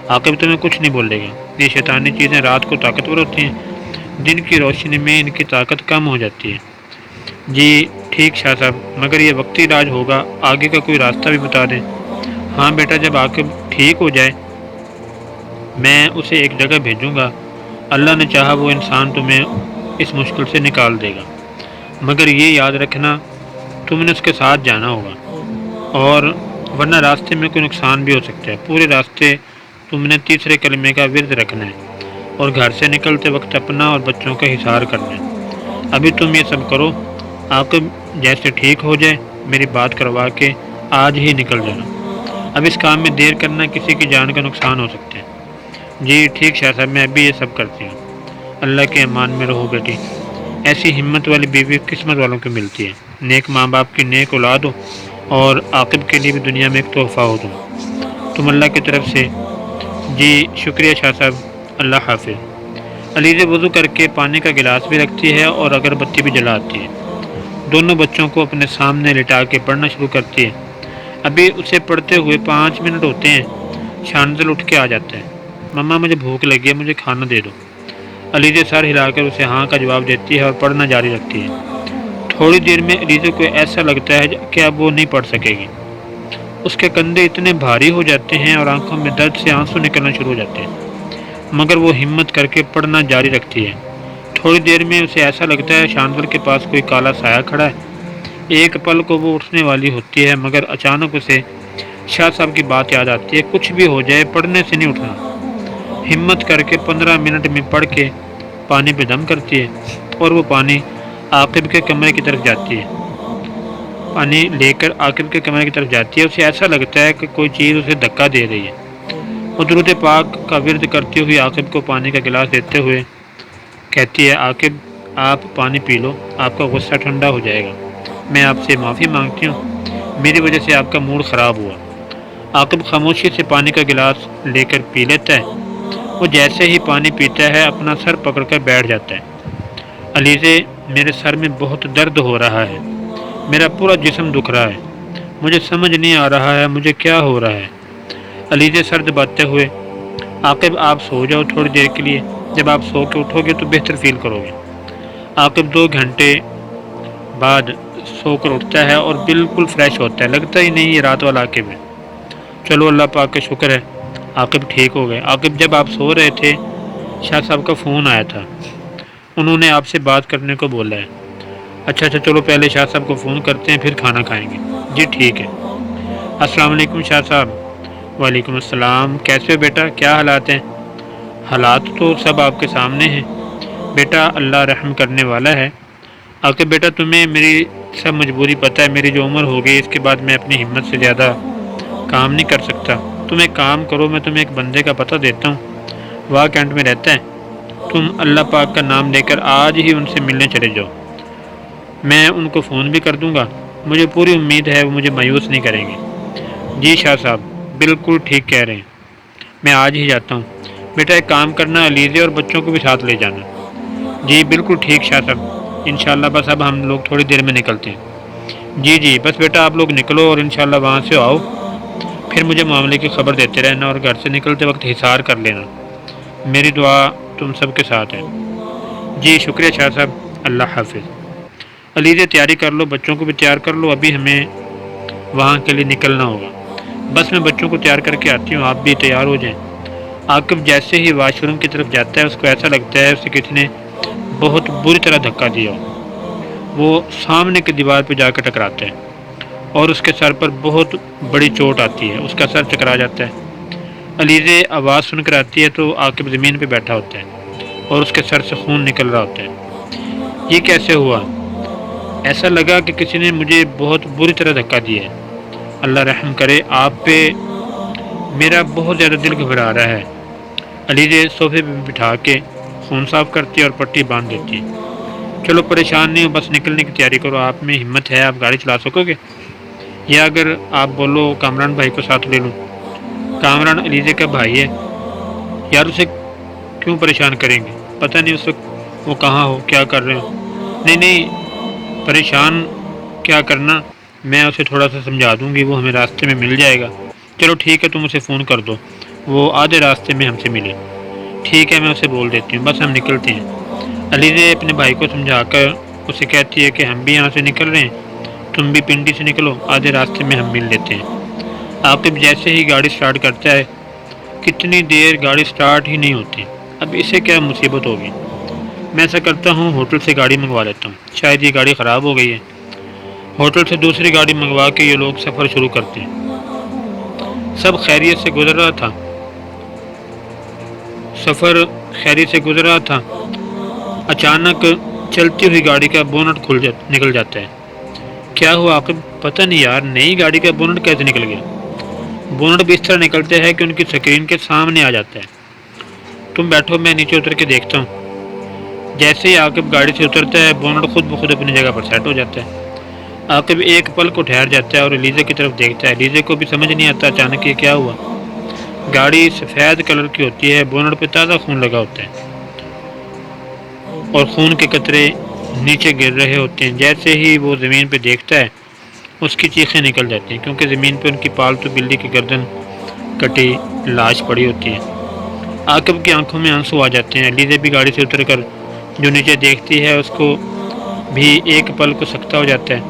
S1: عاقب تمہیں کچھ نہیں بولے گا۔ یہ شیطانی چیزیں رات کو طاقتور ہوتی ہیں، دن کی روشنی میں ان کی طاقت کم ہو جاتی ہے۔ جی ٹھیک شاہ صاحب، مگر یہ وقتی علاج ہوگا، آگے کا کوئی راستہ بھی بتا دیں۔ ہاں بیٹا، جب عاقب ٹھیک ہو جائے میں اسے ایک جگہ بھیجوں گا، اللہ نے چاہا وہ انسان تمہیں اس مشکل سے نکال دے گا، مگر یہ یاد رکھنا تم نے اس کے ساتھ جانا ہوگا، اور ورنہ راستے میں کوئی نقصان بھی ہو سکتا ہے۔ پورے راستے تم نے تیسرے کلمے کا ورد رکھنا ہے اور گھر سے نکلتے وقت اپنا اور بچوں کا حصار کرنا ہے۔ ابھی تم یہ سب کرو، عاقب جیسے ٹھیک ہو جائے میری بات کروا کے آج ہی نکل جانا۔ اب اس کام میں دیر کرنا کسی کی جان کا نقصان ہو سکتا ہے۔ جی ٹھیک شاہ صاحب، میں ابھی یہ سب کرتی ہوں۔ اللہ کے امان میں رہو بیٹی، ایسی ہمت والی بیوی قسمت والوں کو ملتی ہے۔ نیک ماں باپ کی نیک اولاد ہو، اور عاقب کے لیے بھی دنیا میں ایک تحفہ ہو تم اللہ کی طرف سے۔ جی شکریہ شاہ صاحب، اللہ حافظ۔ علیزہ وضو کر کے پانی کا گلاس بھی رکھتی ہے اور اگربتی بھی جلاتی ہے۔ دونوں بچوں کو اپنے سامنے لٹا کے پڑھنا شروع کرتی ہے۔ ابھی اسے پڑھتے ہوئے 5 منٹ ہوتے ہیں، شانزل اٹھ کے آ جاتا ہے۔ مما مجھے بھوک لگی ہے، مجھے کھانا دے دو۔ علیزہ سر ہلا کر اسے ہاں کا جواب دیتی ہے اور پڑھنا جاری رکھتی ہے۔ تھوڑی دیر میں علیزہ کو ایسا لگتا ہے کہ اب وہ نہیں پڑھ سکے گی۔ اس کے کندھے اتنے بھاری ہو جاتے ہیں اور آنکھوں میں درد سے آنسو نکلنا شروع ہو جاتے ہیں، مگر وہ ہمت کر کے پڑھنا جاری رکھتی ہے۔ تھوڑی دیر میں اسے ایسا لگتا ہے شانزل کے پاس کوئی کالا سایہ کھڑا ہے۔ ایک پل کو وہ اٹھنے والی ہوتی ہے، مگر اچانک اسے شاہ صاحب کی بات یاد آتی ہے، کچھ بھی ہو جائے پڑھنے سے نہیں اٹھنا۔ ہمت کر کے 15 منٹ میں پڑھ کے پانی پہ دم کرتی ہے اور وہ پانی عاقب کے کمرے کی طرف جاتی ہے۔ پانی لے کر عاقب کے کمرے کی طرف جاتی ہے۔ اسے ایسا لگتا ہے کہ کوئی چیز اسے دھکا دے رہی ہے۔ وہ درود پاک کا ورد کرتے ہوئے عاقب کو پانی کا گلاس دیتے ہوئے کہتی ہے، عاقب آپ پانی پی لو، آپ کا غصہ ٹھنڈا ہو جائے گا۔ میں آپ سے معافی مانگتی ہوں، میری وجہ سے آپ کا موڈ خراب ہوا۔ عاقب خاموشی سے پانی کا گلاس لے کر پی لیتا ہے۔ وہ جیسے ہی پانی پیتا ہے اپنا سر پکڑ کر بیٹھ جاتا ہے۔ علیزہ، میرے سر میں بہت درد ہو رہا ہے، میرا پورا جسم دکھ رہا ہے، مجھے سمجھ نہیں آ رہا ہے مجھے کیا ہو رہا ہے۔ علیزہ سر دباتے ہوئے، عاقب آپ سو جاؤ تھوڑی دیر کے لیے، جب آپ سو کے اٹھو گے تو بہتر فیل کرو گے۔ عاقب 2 گھنٹے بعد سو کر اٹھتا ہے اور بالکل فریش ہوتا ہے، لگتا ہی نہیں یہ رات والا عاقب ہے۔ چلو اللہ پاک کا شکر ہے، عاقب ٹھیک ہو گئے۔ عاقب جب آپ سو رہے تھے شاہ صاحب کا فون آیا تھا، انہوں نے آپ سے بات کرنے کو بولا ہے۔ اچھا چلو پہلے شاہ صاحب کو فون کرتے ہیں پھر کھانا کھائیں گے۔ جی ٹھیک ہے۔ السلام علیکم شاہ صاحب۔ وعلیکم السلام، کیسے ہو بیٹا، کیا حالات ہیں؟ حالات تو سب آپ کے سامنے ہیں بیٹا، اللہ رحم کرنے والا ہے۔ عاقب بیٹا، تمہیں میری سب مجبوری پتہ ہے، میری جو عمر ہو گئی اس کے بعد میں اپنی ہمت سے زیادہ کام نہیں کر سکتا۔ تم ایک کام کرو، میں تمہیں ایک بندے کا پتہ دیتا ہوں، واہ کینٹ میں رہتا ہے، تم اللہ پاک کا نام لے کر آج ہی ان سے ملنے چلے جاؤ۔ میں ان کو فون بھی کر دوں گا، مجھے پوری امید ہے وہ مجھے مایوس نہیں کریں گے۔ جی شاہ صاحب بالکل ٹھیک کہہ رہے ہیں، میں آج ہی جاتا ہوں۔ بیٹا ایک کام کرنا، علیزہ اور بچوں کو بھی ساتھ لے جانا۔ جی بالکل ٹھیک شاہ صاحب، انشاءاللہ بس اب ہم لوگ تھوڑی دیر میں نکلتے ہیں۔ جی جی بس بیٹا آپ لوگ نکلو اور انشاءاللہ وہاں سے آؤ، پھر مجھے معاملے کی خبر دیتے رہنا اور گھر سے نکلتے وقت حصار کر لینا۔ میری دعا تم سب کے ساتھ ہے۔ جی شکریہ شاہ صاحب، اللہ حافظ۔ علیزے تیاری کر لو، بچوں کو بھی تیار کر لو، ابھی ہمیں وہاں کے لیے نکلنا ہوگا۔ بس میں بچوں کو تیار کر کے آتی ہوں، آپ بھی تیار ہو جائیں۔ عاقب جیسے ہی واش روم کی طرف جاتا ہے اس کو ایسا لگتا ہے اسے کسی نے بہت بری طرح دھکا دیا ہو۔ وہ سامنے کی دیوار پہ جا کے ٹکراتا ہے اور اس کے سر پر بہت بڑی چوٹ آتی ہے، اس کا سر ٹکرا جاتا ہے۔ علیزے آواز سن کر آتی ہے تو عاقب زمین پہ بیٹھا ہوتا ہے اور اس کے سر سے خون نکل رہا ہوتا ہے۔ یہ کیسے ہوا؟ ایسا لگا کہ کسی نے مجھے بہت بری طرح دھکا دیا ہے، اللہ رحم کرے آپ پہ، میرا بہت زیادہ دل گھبرا رہا ہے۔ علیزے صوفے پہ بٹھا کے خون صاف کرتی ہے اور پٹی باندھ دیتی ہے۔ چلو پریشان نہیں ہو، بس نکلنے کی تیاری کرو، آپ میں ہمت ہے، آپ گاڑی چلا سکو گے؟ یا اگر آپ بولو کامران بھائی کو ساتھ لے لوں؟ کامران علیزے کا بھائی ہے یار، اسے کیوں پریشان کریں گے؟ پتہ نہیں اس وقت وہ کہاں ہو، کیا کر رہے ہو۔ نہیں نہیں پریشان کیا کرنا، میں اسے تھوڑا سا سمجھا دوں گی، وہ ہمیں راستے میں مل جائے گا۔ چلو ٹھیک ہے، تم اسے فون کر دو، وہ آدھے راستے میں ہم سے ملے۔ ٹھیک ہے میں اسے بول دیتی ہوں، بس ہم نکلتے ہیں۔ علیزے اپنے بھائی کو سمجھا کر اسے کہتی ہے کہ ہم بھی یہاں سے نکل رہے ہیں، تم بھی پنڈی سے نکلو، آدھے راستے میں ہم مل لیتے ہیں۔ عاقب جیسے ہی گاڑی سٹارٹ کرتا ہے، کتنی دیر گاڑی سٹارٹ ہی نہیں ہوتی۔ اب اسے کیا مصیبت ہوگی؟ میں ایسا کرتا ہوں ہوٹل سے گاڑی منگوا لیتا ہوں، شاید یہ گاڑی خراب ہو گئی ہے۔ ہوٹل سے دوسری گاڑی منگوا کے یہ لوگ سفر شروع کرتے ہیں۔ سب خیریت سے گزر رہا تھا، سفر خیریت سے گزر رہا تھا، اچانک چلتی ہوئی گاڑی کا بونٹ نکل جاتا ہے۔ کیا ہوا عاقب؟ پتہ نہیں یار، نئی گاڑی کا بونٹ کیسے نکل گیا؟ بونٹ بھی اس طرح نکلتے ہے کہ ان کی سکرین کے سامنے آ جاتا ہے۔ تم بیٹھو، میں نیچے اتر کے دیکھتا ہوں۔ جیسے ہی عاقب گاڑی سے اترتا ہے بونٹ خود بخود اپنی جگہ پر سیٹ ہو جاتا ہے۔ عاقب ایک پل کو ٹھہر جاتا ہے اور علیزے کی طرف دیکھتا ہے۔ علیزے کو بھی سمجھ نہیں آتا اچانک یہ کیا ہوا۔ گاڑی سفید کلر کی ہوتی ہے، بونٹ پہ تازہ خون لگا ہوتا ہے اور خون کے قطرے نیچے گر رہے ہوتے ہیں۔ جیسے ہی وہ زمین پہ دیکھتا ہے اس کی چیخیں نکل جاتی ہیں، کیونکہ زمین پہ ان کی پالتو بلی کی گردن کٹی لاش پڑی ہوتی ہے۔ عاقب کی آنکھوں میں آنسو آ جاتے ہیں۔ علیزے بھی گاڑی سے اتر کر جو نیچے دیکھتی ہے اس کو بھی ایک پل کو سکتا ہو جاتا ہے۔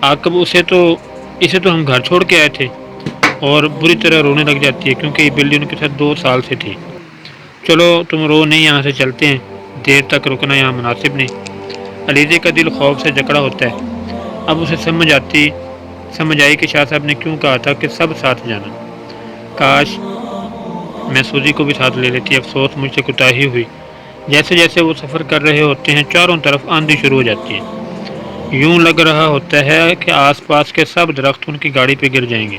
S1: عاقب اسے تو ہم گھر چھوڑ کے آئے تھے، اور بری طرح رونے لگ جاتی ہے کیونکہ یہ بلی ان کے ساتھ 2 سال سے تھی۔ چلو تم رو نہیں، یہاں سے چلتے ہیں، دیر تک رکنا یہاں مناسب نہیں۔ علیزے کا دل خوف سے جکڑا ہوتا ہے۔ اب اسے سمجھ آئی کہ شاہ صاحب نے کیوں کہا تھا کہ سب ساتھ جانا۔ کاش میں سوزی کو بھی ساتھ لے لیتی، افسوس مجھ سے کوتاہی ہوئی۔ جیسے جیسے وہ سفر کر رہے ہوتے ہیں چاروں طرف آندھی شروع ہو جاتی ہے، یوں لگ رہا ہوتا ہے کہ آس پاس کے سب درخت ان کی گاڑی پہ گر جائیں گے۔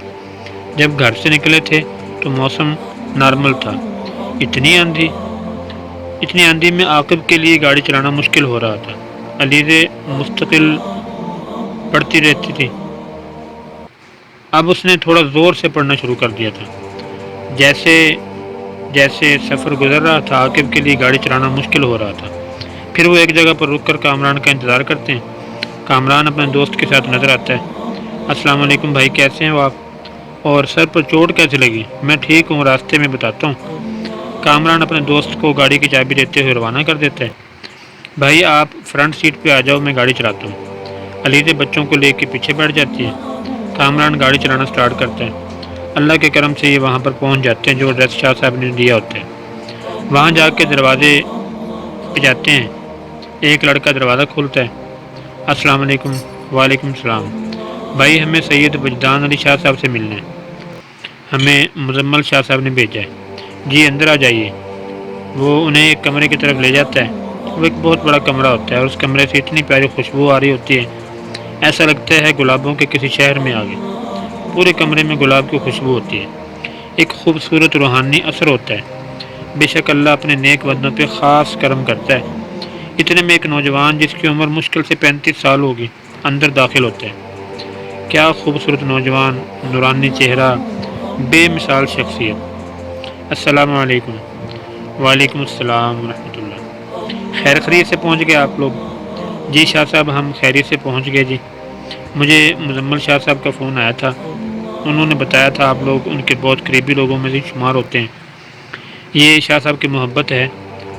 S1: جب گھر سے نکلے تھے تو موسم نارمل تھا، اتنی آندھی میں عاقب کے لیے گاڑی چلانا مشکل ہو رہا تھا۔ علیزے مستقل پڑھتی رہتی تھی، اب اس نے تھوڑا زور سے پڑھنا شروع کر دیا تھا۔ جیسے جیسے سفر گزر رہا تھا عاقب کے لیے گاڑی چلانا مشکل ہو رہا تھا۔ پھر وہ ایک جگہ پر رک کر کامران کا انتظار کرتے ہیں۔ کامران اپنے دوست کے ساتھ نظر آتا ہے۔ السلام علیکم بھائی، کیسے ہیں وہ آپ؟ اور سر پر چوٹ کیسے لگی؟ میں ٹھیک ہوں، راستے میں بتاتا ہوں۔ کامران اپنے دوست کو گاڑی کی چابی دیتے ہوئے روانہ کر دیتا ہے۔ بھائی آپ فرنٹ سیٹ پہ آ جاؤ، میں گاڑی چلاتا ہوں۔ علیزے بچوں کو لے کے پیچھے بیٹھ جاتی ہے۔ کامران گاڑی چلانا سٹارٹ کرتا ہے۔ اللہ کے کرم سے یہ وہاں پر پہنچ جاتے ہیں جو ایڈریس شاہ صاحب نے دیا ہوتا ہے۔ وہاں جا کے دروازے پہ جاتے ہیں، ایک لڑکا دروازہ کھولتا ہے۔ السلام علیکم۔ وعلیکم السلام۔ بھائی ہمیں سید وجدان علی شاہ صاحب سے ملنا ہے، ہمیں مزمل شاہ صاحب نے بھیجا ہے۔ جی اندر آ جائیے۔ وہ انہیں ایک کمرے کی طرف لے جاتا ہے۔ وہ ایک بہت بڑا کمرہ ہوتا ہے اور اس کمرے سے اتنی پیاری خوشبو آ رہی ہوتی ہے، ایسا لگتا ہے گلابوں کے کسی شہر میں آ گئے۔ پورے کمرے میں گلاب کی خوشبو ہوتی ہے، ایک خوبصورت روحانی اثر ہوتا ہے۔ بے شک اللہ اپنے نیک بندوں پہ خاص کرم کرتا ہے۔ اتنے میں ایک نوجوان جس کی عمر مشکل سے 35 سال ہوگی اندر داخل ہوتا ہے۔ کیا خوبصورت نوجوان، نورانی چہرہ، بے مثال شخصیت۔ السلام علیکم۔ وعلیکم السلام ورحمۃ اللہ۔ خیر خرید سے پہنچ گئے آپ لوگ؟ جی شاہ صاحب ہم خیریت سے پہنچ گئے جی۔ مجھے مزمل شاہ صاحب کا فون آیا تھا، انہوں نے بتایا تھا آپ لوگ ان کے بہت قریبی لوگوں میں سے شمار ہوتے ہیں۔ یہ شاہ صاحب کی محبت ہے،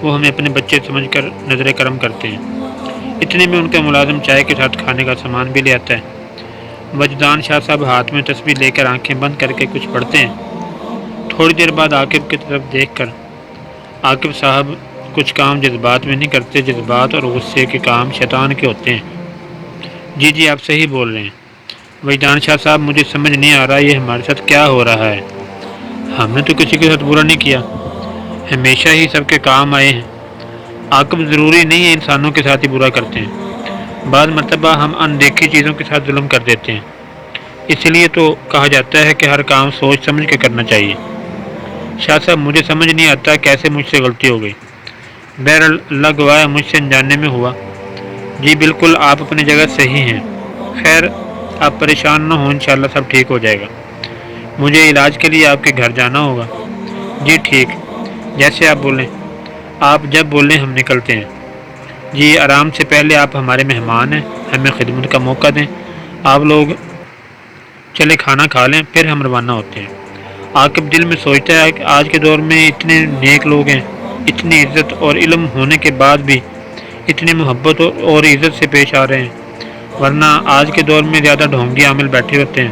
S1: وہ ہمیں اپنے بچے سمجھ کر نظر کرم کرتے ہیں۔ اتنے میں ان کا ملازم چائے کے ساتھ کھانے کا سامان بھی لے آتا ہے۔ وجدان شاہ صاحب ہاتھ میں تسبیح لے کر آنکھیں بند کر کے کچھ پڑھتے ہیں۔ تھوڑی دیر بعد عاقب کی طرف دیکھ کر، عاقب صاحب کچھ کام جذبات میں نہیں کرتے، جذبات اور غصے کے کام شیطان کے ہوتے ہیں۔ جی آپ صحیح بول رہے ہیں وجدان شاہ صاحب، مجھے سمجھ نہیں آ رہا یہ ہمارے ساتھ کیا ہو رہا ہے۔ ہم نے تو کسی کے ساتھ برا نہیں کیا، ہمیشہ ہی سب کے کام آئے ہیں۔ عاقب ضروری نہیں ہے انسانوں کے ساتھ ہی برا کرتے ہیں، بعض مرتبہ ہم اندیکھی چیزوں کے ساتھ ظلم کر دیتے ہیں، اس لیے تو کہا جاتا ہے کہ ہر کام سوچ سمجھ کے کرنا چاہیے۔ شاہ صاحب مجھے سمجھ نہیں آتا کیسے مجھ سے غلطی ہو گئی، بہرحال اللہ گواہ مجھ سے انجانے میں ہوا۔ جی بالکل آپ اپنی جگہ صحیح ہیں، خیر آپ پریشان نہ ہوں، انشاءاللہ سب ٹھیک ہو جائے گا۔ مجھے علاج کے لیے آپ کے گھر جانا ہوگا۔ جی ٹھیک، جیسے آپ بولیں، آپ جب بولیں ہم نکلتے ہیں۔ جی آرام سے، پہلے آپ ہمارے مہمان ہیں، ہمیں خدمت کا موقع دیں۔ آپ لوگ چلے کھانا کھا لیں پھر ہم روانہ ہوتے ہیں۔ عاقب دل میں سوچتا ہے کہ آج کے دور میں اتنے نیک لوگ ہیں، اتنی عزت اور علم ہونے کے بعد بھی اتنی محبت اور عزت سے پیش آ رہے ہیں، ورنہ آج کے دور میں زیادہ ڈھونگی عامل بیٹھے ہوتے ہیں،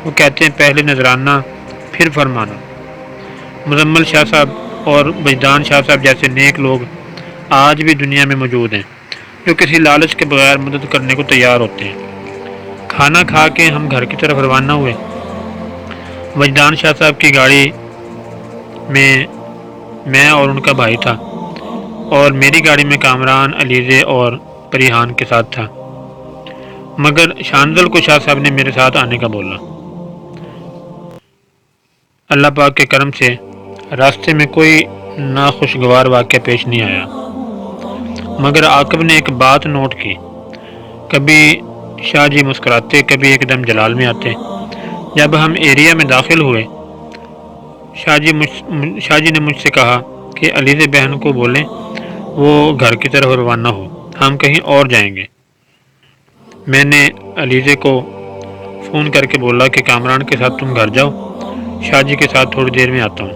S1: وہ کہتے ہیں پہلے نذرانہ پھر فرمانا۔ مزمل شاہ صاحب اور وجدان شاہ صاحب جیسے نیک لوگ آج بھی دنیا میں موجود ہیں، جو کسی لالچ کے بغیر مدد کرنے کو تیار ہوتے ہیں۔ کھانا کھا کے ہم گھر کی طرف روانہ ہوئے۔ وجدان شاہ صاحب کی گاڑی میں اور ان کا بھائی تھا، اور میری گاڑی میں کامران، علیزے اور پریحان کے ساتھ تھا، مگر شانزل کو شاہ صاحب نے میرے ساتھ آنے کا بولا۔ اللہ پاک کے کرم سے راستے میں کوئی ناخوشگوار واقعہ پیش نہیں آیا، مگر عاقب نے ایک بات نوٹ کی، کبھی شاہ جی مسکراتے، کبھی ایک دم جلال میں آتے۔ جب ہم ایریا میں داخل ہوئے، شاہ جی نے مجھ سے کہا کہ علیزے بہن کو بولیں وہ گھر کی طرف روانہ ہو، ہم کہیں اور جائیں گے۔ میں نے علیزے کو فون کر کے بولا کہ کامران کے ساتھ تم گھر جاؤ، شاہ جی کے ساتھ تھوڑی دیر میں آتا ہوں،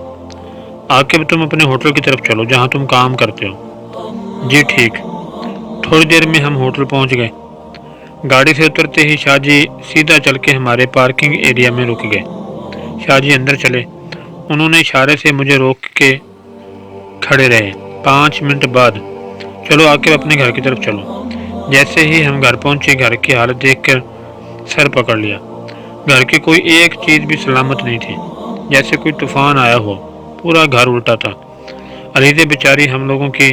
S1: عاقب تم اپنے ہوٹل کی طرف چلو جہاں تم کام کرتے ہو۔ جی ٹھیک۔ تھوڑی دیر میں ہم ہوٹل پہنچ گئے۔ گاڑی سے اترتے ہی شاہ جی سیدھا چل کے ہمارے پارکنگ ایریا میں رک گئے۔ شاہ جی اندر چلے، انہوں نے اشارے سے مجھے روک کے کھڑے رہے۔ 5 منٹ بعد، چلو عاقب اپنے گھر کی طرف چلو۔ جیسے ہی ہم گھر پہنچے، گھر کی حالت دیکھ کر سر پکڑ لیا۔ گھر کی کوئی ایک چیز بھی سلامت نہیں تھی، جیسے کوئی طوفان آیا ہو، پورا گھر الٹا تھا۔ علیزے بیچاری ہم لوگوں کی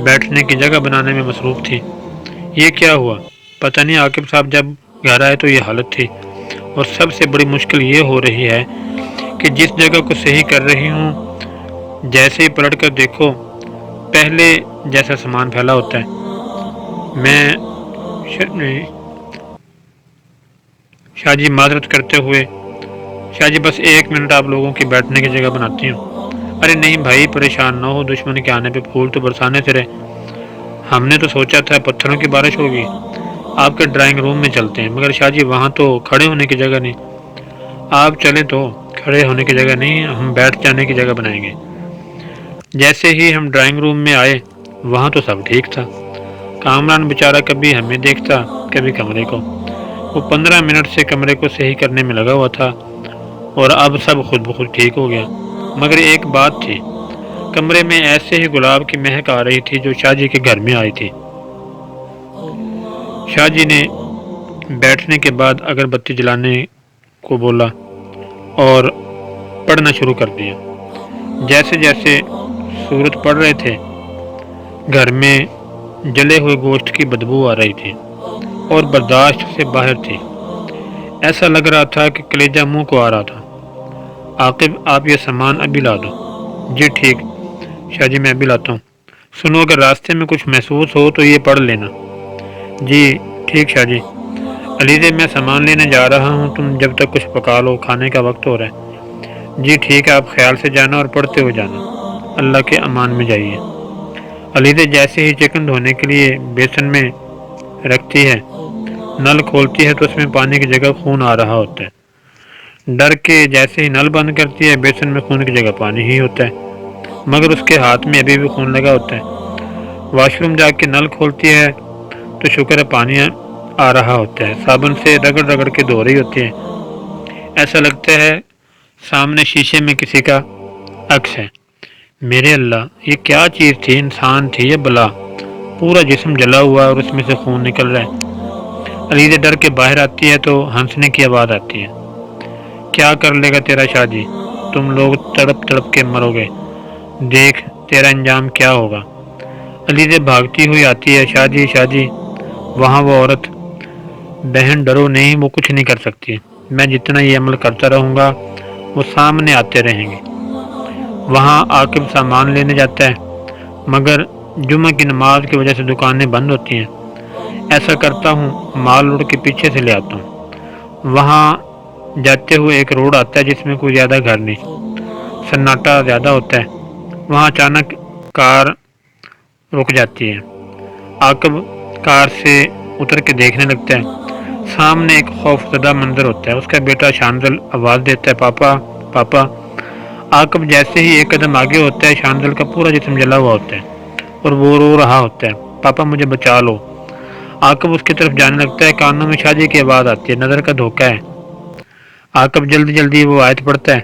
S1: بیٹھنے کی جگہ بنانے میں مصروف تھی۔ یہ کیا ہوا پتہ نہیں، عاقب صاحب جب گھر آئے تو یہ حالت تھی، اور سب سے بڑی مشکل یہ ہو رہی ہے کہ جس جگہ کو صحیح کر رہی ہوں، جیسے ہی پلٹ کر دیکھو پہلے جیسا سامان پھیلا ہوتا ہے۔ شاہ جی معذرت کرتے ہوئے، شاہ جی بس 1 منٹ آپ لوگوں کی بیٹھنے کی جگہ بناتی ہوں۔ ارے نہیں بھائی، پریشان نہ ہو، دشمن کے آنے پہ پھول تو برسانے سے رہے، ہم نے تو سوچا تھا پتھروں کی بارش ہوگی۔ آپ کے ڈرائنگ روم میں چلتے ہیں، مگر شاہ جی وہاں تو کھڑے ہونے کی جگہ نہیں۔ آپ چلیں تو کھڑے ہونے کی جگہ نہیں، ہم بیٹھ جانے کی جگہ بنائیں گے۔ جیسے ہی ہم ڈرائنگ روم میں آئے، وہاں تو سب ٹھیک تھا۔ کامران بیچارہ کبھی ہمیں دیکھتا، کبھی کمرے کو۔ وہ 15 منٹ سے کمرے کو صحیح کرنے میں لگا ہوا تھا، اور اب سب خود بخود ٹھیک ہو گیا۔ مگر ایک بات تھی، کمرے میں ایسے ہی گلاب کی مہک آ رہی تھی جو شاہ جی کے گھر میں آئی تھی۔ شاہ جی نے بیٹھنے کے بعد اگربتی جلانے کو بولا اور پڑھنا شروع کر دیا۔ جیسے جیسے سورت پڑھ رہے تھے، گھر میں جلے ہوئے گوشت کی بدبو آ رہی تھی اور برداشت سے باہر تھی۔ ایسا لگ رہا تھا کہ کلیجہ منہ کو آ رہا تھا۔ عاقب آپ یہ سامان ابھی لا دو۔ جی ٹھیک شاہ جی، میں ابھی لاتا ہوں۔ سنو، اگر راستے میں کچھ محسوس ہو تو یہ پڑھ لینا۔ جی ٹھیک شاہ جی۔ علیزے میں سامان لینے جا رہا ہوں، تم جب تک کچھ پکا لو، کھانے کا وقت ہو رہا ہے۔ جی ٹھیک ہے، آپ خیال سے جانا اور پڑھتے ہوئے جانا، اللہ کے امان میں جائیے۔ علیزے جیسے ہی چکن دھونے کے لیے بیسن میں رکھتی ہے، نل کھولتی ہے تو اس میں پانی کی جگہ خون آ رہا ہوتا ہے۔ ڈر کے جیسے ہی نل بند کرتی ہے بیسن میں خون کی جگہ پانی ہی ہوتا ہے، مگر اس کے ہاتھ میں ابھی بھی خون لگا ہوتا ہے۔ واش روم جا کے نل کھولتی ہے تو شکر ہے پانی آ رہا ہوتا ہے، صابن سے رگڑ رگڑ کے دھو رہی ہوتی ہے، ایسا لگتا ہے سامنے شیشے میں کسی کا عکس ہے۔ میرے اللہ، یہ کیا چیز تھی؟ انسان تھی یا بلا؟ پورا جسم جلا ہوا اور اس میں سے خون نکل رہا ہے۔ علیزہ ڈر کے باہر آتی ہے تو ہنسنے کی آواز آتی ہے، کیا کر لے گا تیرا شاہ جی، تم لوگ تڑپ تڑپ کے مرو گے، دیکھ تیرا انجام کیا ہوگا۔ علیزہ بھاگتی ہوئی آتی ہے، شاہ جی شاہ جی۔ وہاں وہ عورت، بہن ڈرو نہیں، وہ کچھ نہیں کر سکتی، میں جتنا یہ عمل کرتا رہوں گا وہ سامنے آتے رہیں گے۔ وہاں عاقب سامان لینے جاتا ہے، مگر جمعہ کی نماز کی وجہ سے دکانیں بند ہوتی ہیں۔ ایسا کرتا ہوں مال اڑ کے پیچھے سے لے آتا ہوں۔ وہاں جاتے ہوئے ایک روڈ آتا ہے جس میں کوئی زیادہ گھر نہیں، سناٹا زیادہ ہوتا ہے۔ وہاں اچانک کار رک جاتی ہے، عاقب کار سے اتر کے دیکھنے لگتا ہے، سامنے ایک خوفزدہ منظر ہوتا ہے، اس کا بیٹا شاندل آواز دیتا ہے، پاپا پاپا۔ عاقب جیسے ہی ایک قدم آگے ہوتا ہے شاندل کا پورا جسم جلا ہوا ہوتا ہے اور وہ رو رہا ہوتا ہے، پاپا مجھے بچا لو۔ عاقب اس کی طرف جانے لگتا ہے، کانوں میں شاہ جی کی آواز آتی ہے، نظر کا دھوکہ ہے۔ عاقب جلدی جلدی وہ آیت پڑھتا ہے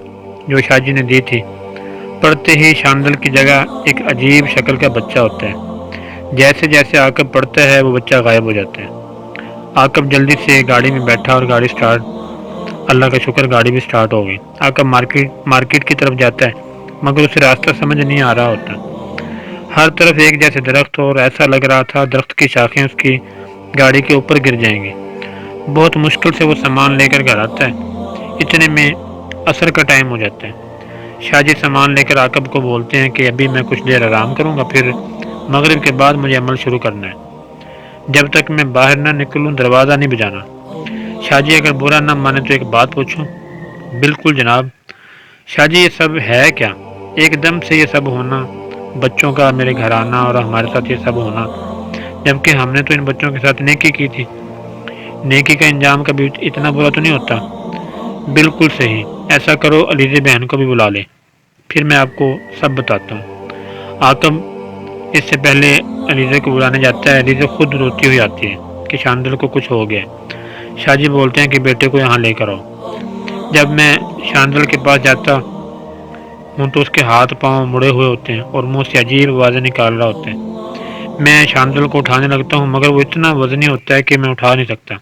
S1: جو شاہ جی نے دی تھی، پڑھتے ہی شاندل کی جگہ ایک عجیب شکل کا بچہ ہوتا ہے، جیسے جیسے عاقب پڑھتا ہے وہ بچہ غائب ہو جاتا ہے۔ عاقب جلدی سے گاڑی میں بیٹھا اور گاڑی سٹارٹ، اللہ کا شکر گاڑی بھی سٹارٹ ہو گئی۔ عاقب مارکیٹ کی طرف جاتا ہے، مگر اسے راستہ سمجھ نہیں آ رہا ہوتا، ہر طرف ایک جیسے درخت، اور ایسا لگ رہا تھا درخت کی شاخیں اس کی گاڑی کے اوپر گر جائیں گی۔ بہت مشکل سے وہ سامان لے کر گھر آتا ہے، اتنے میں عصر کا ٹائم ہو جاتا ہے۔ شاہ جی سامان لے کر عاقب کو بولتے ہیں کہ ابھی میں کچھ دیر آرام کروں گا، پھر مغرب کے بعد مجھے عمل شروع کرنا ہے، جب تک میں باہر نہ نکلوں دروازہ نہیں بجانا۔ شاہ جی اگر برا نہ مانے تو ایک بات پوچھوں؟ بالکل جناب۔ شاہ جی یہ سب ہے کیا؟ ایک دم سے یہ سب ہونا، بچوں کا میرے گھر آنا اور ہمارے ساتھ یہ سب ہونا، جبکہ ہم نے تو ان بچوں کے ساتھ نیکی کی تھی، نیکی کا انجام کبھی اتنا برا تو نہیں ہوتا۔ بالکل صحیح، ایسا کرو علیزہ بہن کو بھی بلا لے، پھر میں آپ کو سب بتاتا ہوں۔ عاقب اس سے پہلے علیزہ کو بلانے جاتا ہے، علیزہ خود روتی ہوئی آتی ہے کہ شاندل کو کچھ ہو گیا ہے۔ شاہ جی بولتے ہیں کہ بیٹے کو یہاں لے کر آؤ۔ جب میں شاندل کے پاس جاتا ہوں تو اس کے ہاتھ پاؤں مڑے ہوئے ہوتے ہیں اور منہ سے عجیب آوازیں نکال رہا ہوتا ہے۔ میں شاندل کو اٹھانے لگتا ہوں مگر وہ اتنا وزنی ہوتا ہے کہ میں اٹھا نہیں سکتا۔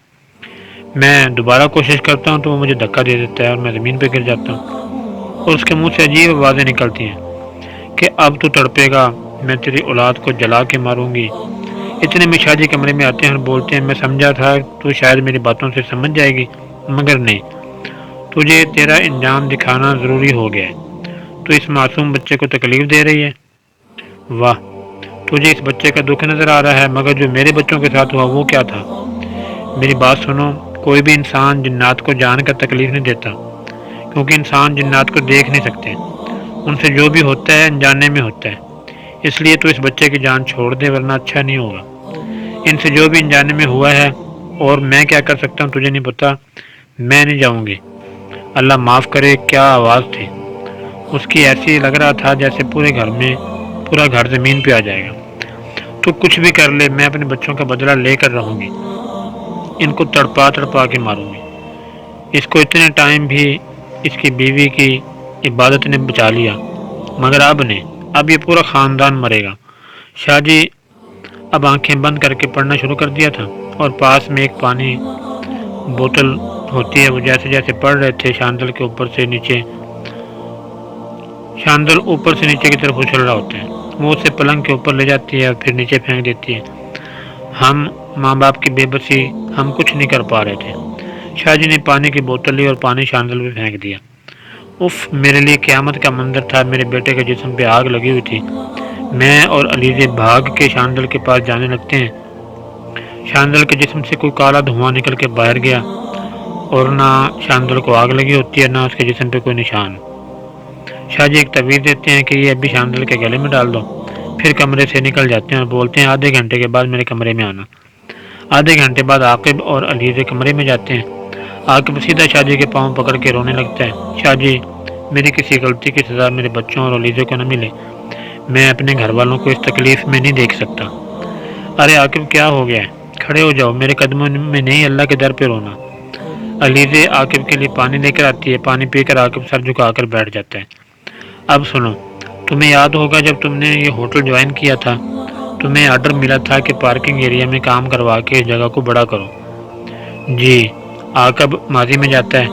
S1: میں دوبارہ کوشش کرتا ہوں تو وہ مجھے دھکا دے دیتا ہے اور میں زمین پہ گر جاتا ہوں، اور اس کے منہ سے عجیب آوازیں نکلتی ہیں کہ اب تو تڑپے گا، میں تیری اولاد کو جلا کے ماروں گی۔ اتنے میں شاہ جی کمرے میں آتے ہیں اور بولتے ہیں، میں سمجھا تھا تو شاید میری باتوں سے سمجھ جائے گی، مگر نہیں، تجھے تیرا انجام دکھانا ضروری ہو گیا ہے۔ تو اس معصوم بچے کو تکلیف دے رہی ہے؟ واہ، تجھے اس بچے کا دکھ نظر آ رہا ہے، مگر جو میرے بچوں کے ساتھ ہوا وہ کیا تھا؟ میری بات سنو، کوئی بھی انسان جنات کو جان کر تکلیف نہیں دیتا، کیونکہ انسان جنات کو دیکھ نہیں سکتے، ان سے جو بھی ہوتا ہے انجانے میں ہوتا ہے، اس لیے تو اس بچے کی جان چھوڑ دے ورنہ اچھا نہیں ہوگا۔ ان سے جو بھی انجانے میں ہوا ہے، اور میں کیا کر سکتا ہوں تجھے نہیں پتا، میں نہیں جاؤں گی۔ اللہ معاف کرے، کیا آواز تھی اس کی، ایسی لگ رہا تھا جیسے پورا گھر زمین پہ آ جائے گا۔ تو کچھ بھی کر لے، میں اپنے بچوں کا بدلہ لے کر رہوں گی، ان کو تڑپا تڑپا کے ماروں گی۔ اس کو اتنے ٹائم بھی اس کی بیوی کی عبادت نے بچا لیا، مگر اب یہ پورا خاندان مرے گا۔ شاہ جی اب آنکھیں بند کر کے پڑھنا شروع کر دیا تھا، اور پاس میں ایک پانی بوتل ہوتی ہے، وہ جیسے جیسے پڑھ رہے تھے شاندل اوپر سے نیچے کی طرف اچھل رہا ہوتا ہے۔ وہ اسے پلنگ کے اوپر لے جاتی ہے اور پھر نیچے پھینک دیتی ہے۔ ہم ماں باپ کی بے بسی، ہم کچھ نہیں کر پا رہے تھے۔ شاہ جی نے پانی کی بوتل لی اور پانی شاندل پہ پھینک دیا۔ اف، میرے لیے قیامت کا منظر تھا، میرے بیٹے کے جسم پہ آگ لگی ہوئی تھی۔ میں اور علیزہ بھاگ کے شاندل کے پاس جانے لگتے ہیں۔ شاندل کے جسم سے کوئی کالا دھواں نکل کے باہر گیا، اور نہ شاندل کو آگ لگی ہوتی ہے، نہ اس کے جسم پہ کوئی نشان۔ شاہ جی ایک تعویذ دیتے ہیں کہ یہ ابھی شاندل کے گلے میں ڈال دو، پھر کمرے سے نکل جاتے ہیں اور بولتے ہیں آدھے گھنٹے کے بعد میرے کمرے میں آنا۔ آدھے گھنٹے بعد عاقب اور علیزے کمرے میں جاتے ہیں۔ عاقب سیدھا شاہ جی کے پاؤں پکڑ کے رونے لگتا ہے۔ شاہ جی، میری کسی غلطی کی سزا میرے بچوں اور علیزے کو نہ ملے، میں اپنے گھر والوں کو اس تکلیف میں نہیں دیکھ سکتا۔ ارے عاقب، کیا ہو گیا ہے؟ کھڑے ہو جاؤ، میرے قدموں میں نہیں، اللہ کے در پہ رونا۔ علیزے عاقب کے لیے پانی لے کر آتی ہے۔ پانی پی کر عاقب سر جھکا کر بیٹھ جاتا ہے۔ اب سنو، تمہیں یاد ہوگا جب تم نے یہ ہوٹل جوائن کیا تھا، تمہیں آرڈر ملا تھا کہ پارکنگ ایریا میں کام کروا کے اس جگہ کو بڑا کرو۔ جی۔ عاقب ماضی میں جاتا ہے۔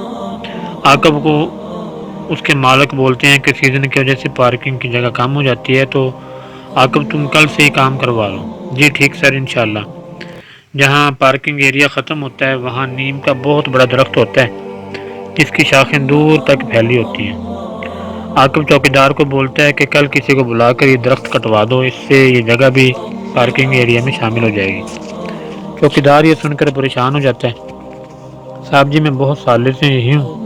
S1: عاقب کو اس کے مالک بولتے ہیں کہ سیزن کی وجہ سے پارکنگ کی جگہ کم ہو جاتی ہے، تو عاقب تم کل سے ہی کام کروا لو۔ جی ٹھیک سر، انشاءاللہ۔ جہاں پارکنگ ایریا ختم ہوتا ہے وہاں نیم کا بہت بڑا درخت ہوتا ہے جس کی شاخیں دور تک پھیلی ہوتی ہیں۔ عاقب چوکیدار کو بولتا ہے کہ کل کسی کو بلا کر یہ درخت کٹوا دو، اس سے یہ جگہ بھی پارکنگ ایریا میں شامل ہو جائے گی۔ چوکیدار یہ سن کر پریشان ہو جاتا ہے۔ صاحب جی، میں بہت سالے سے یہی ہوں،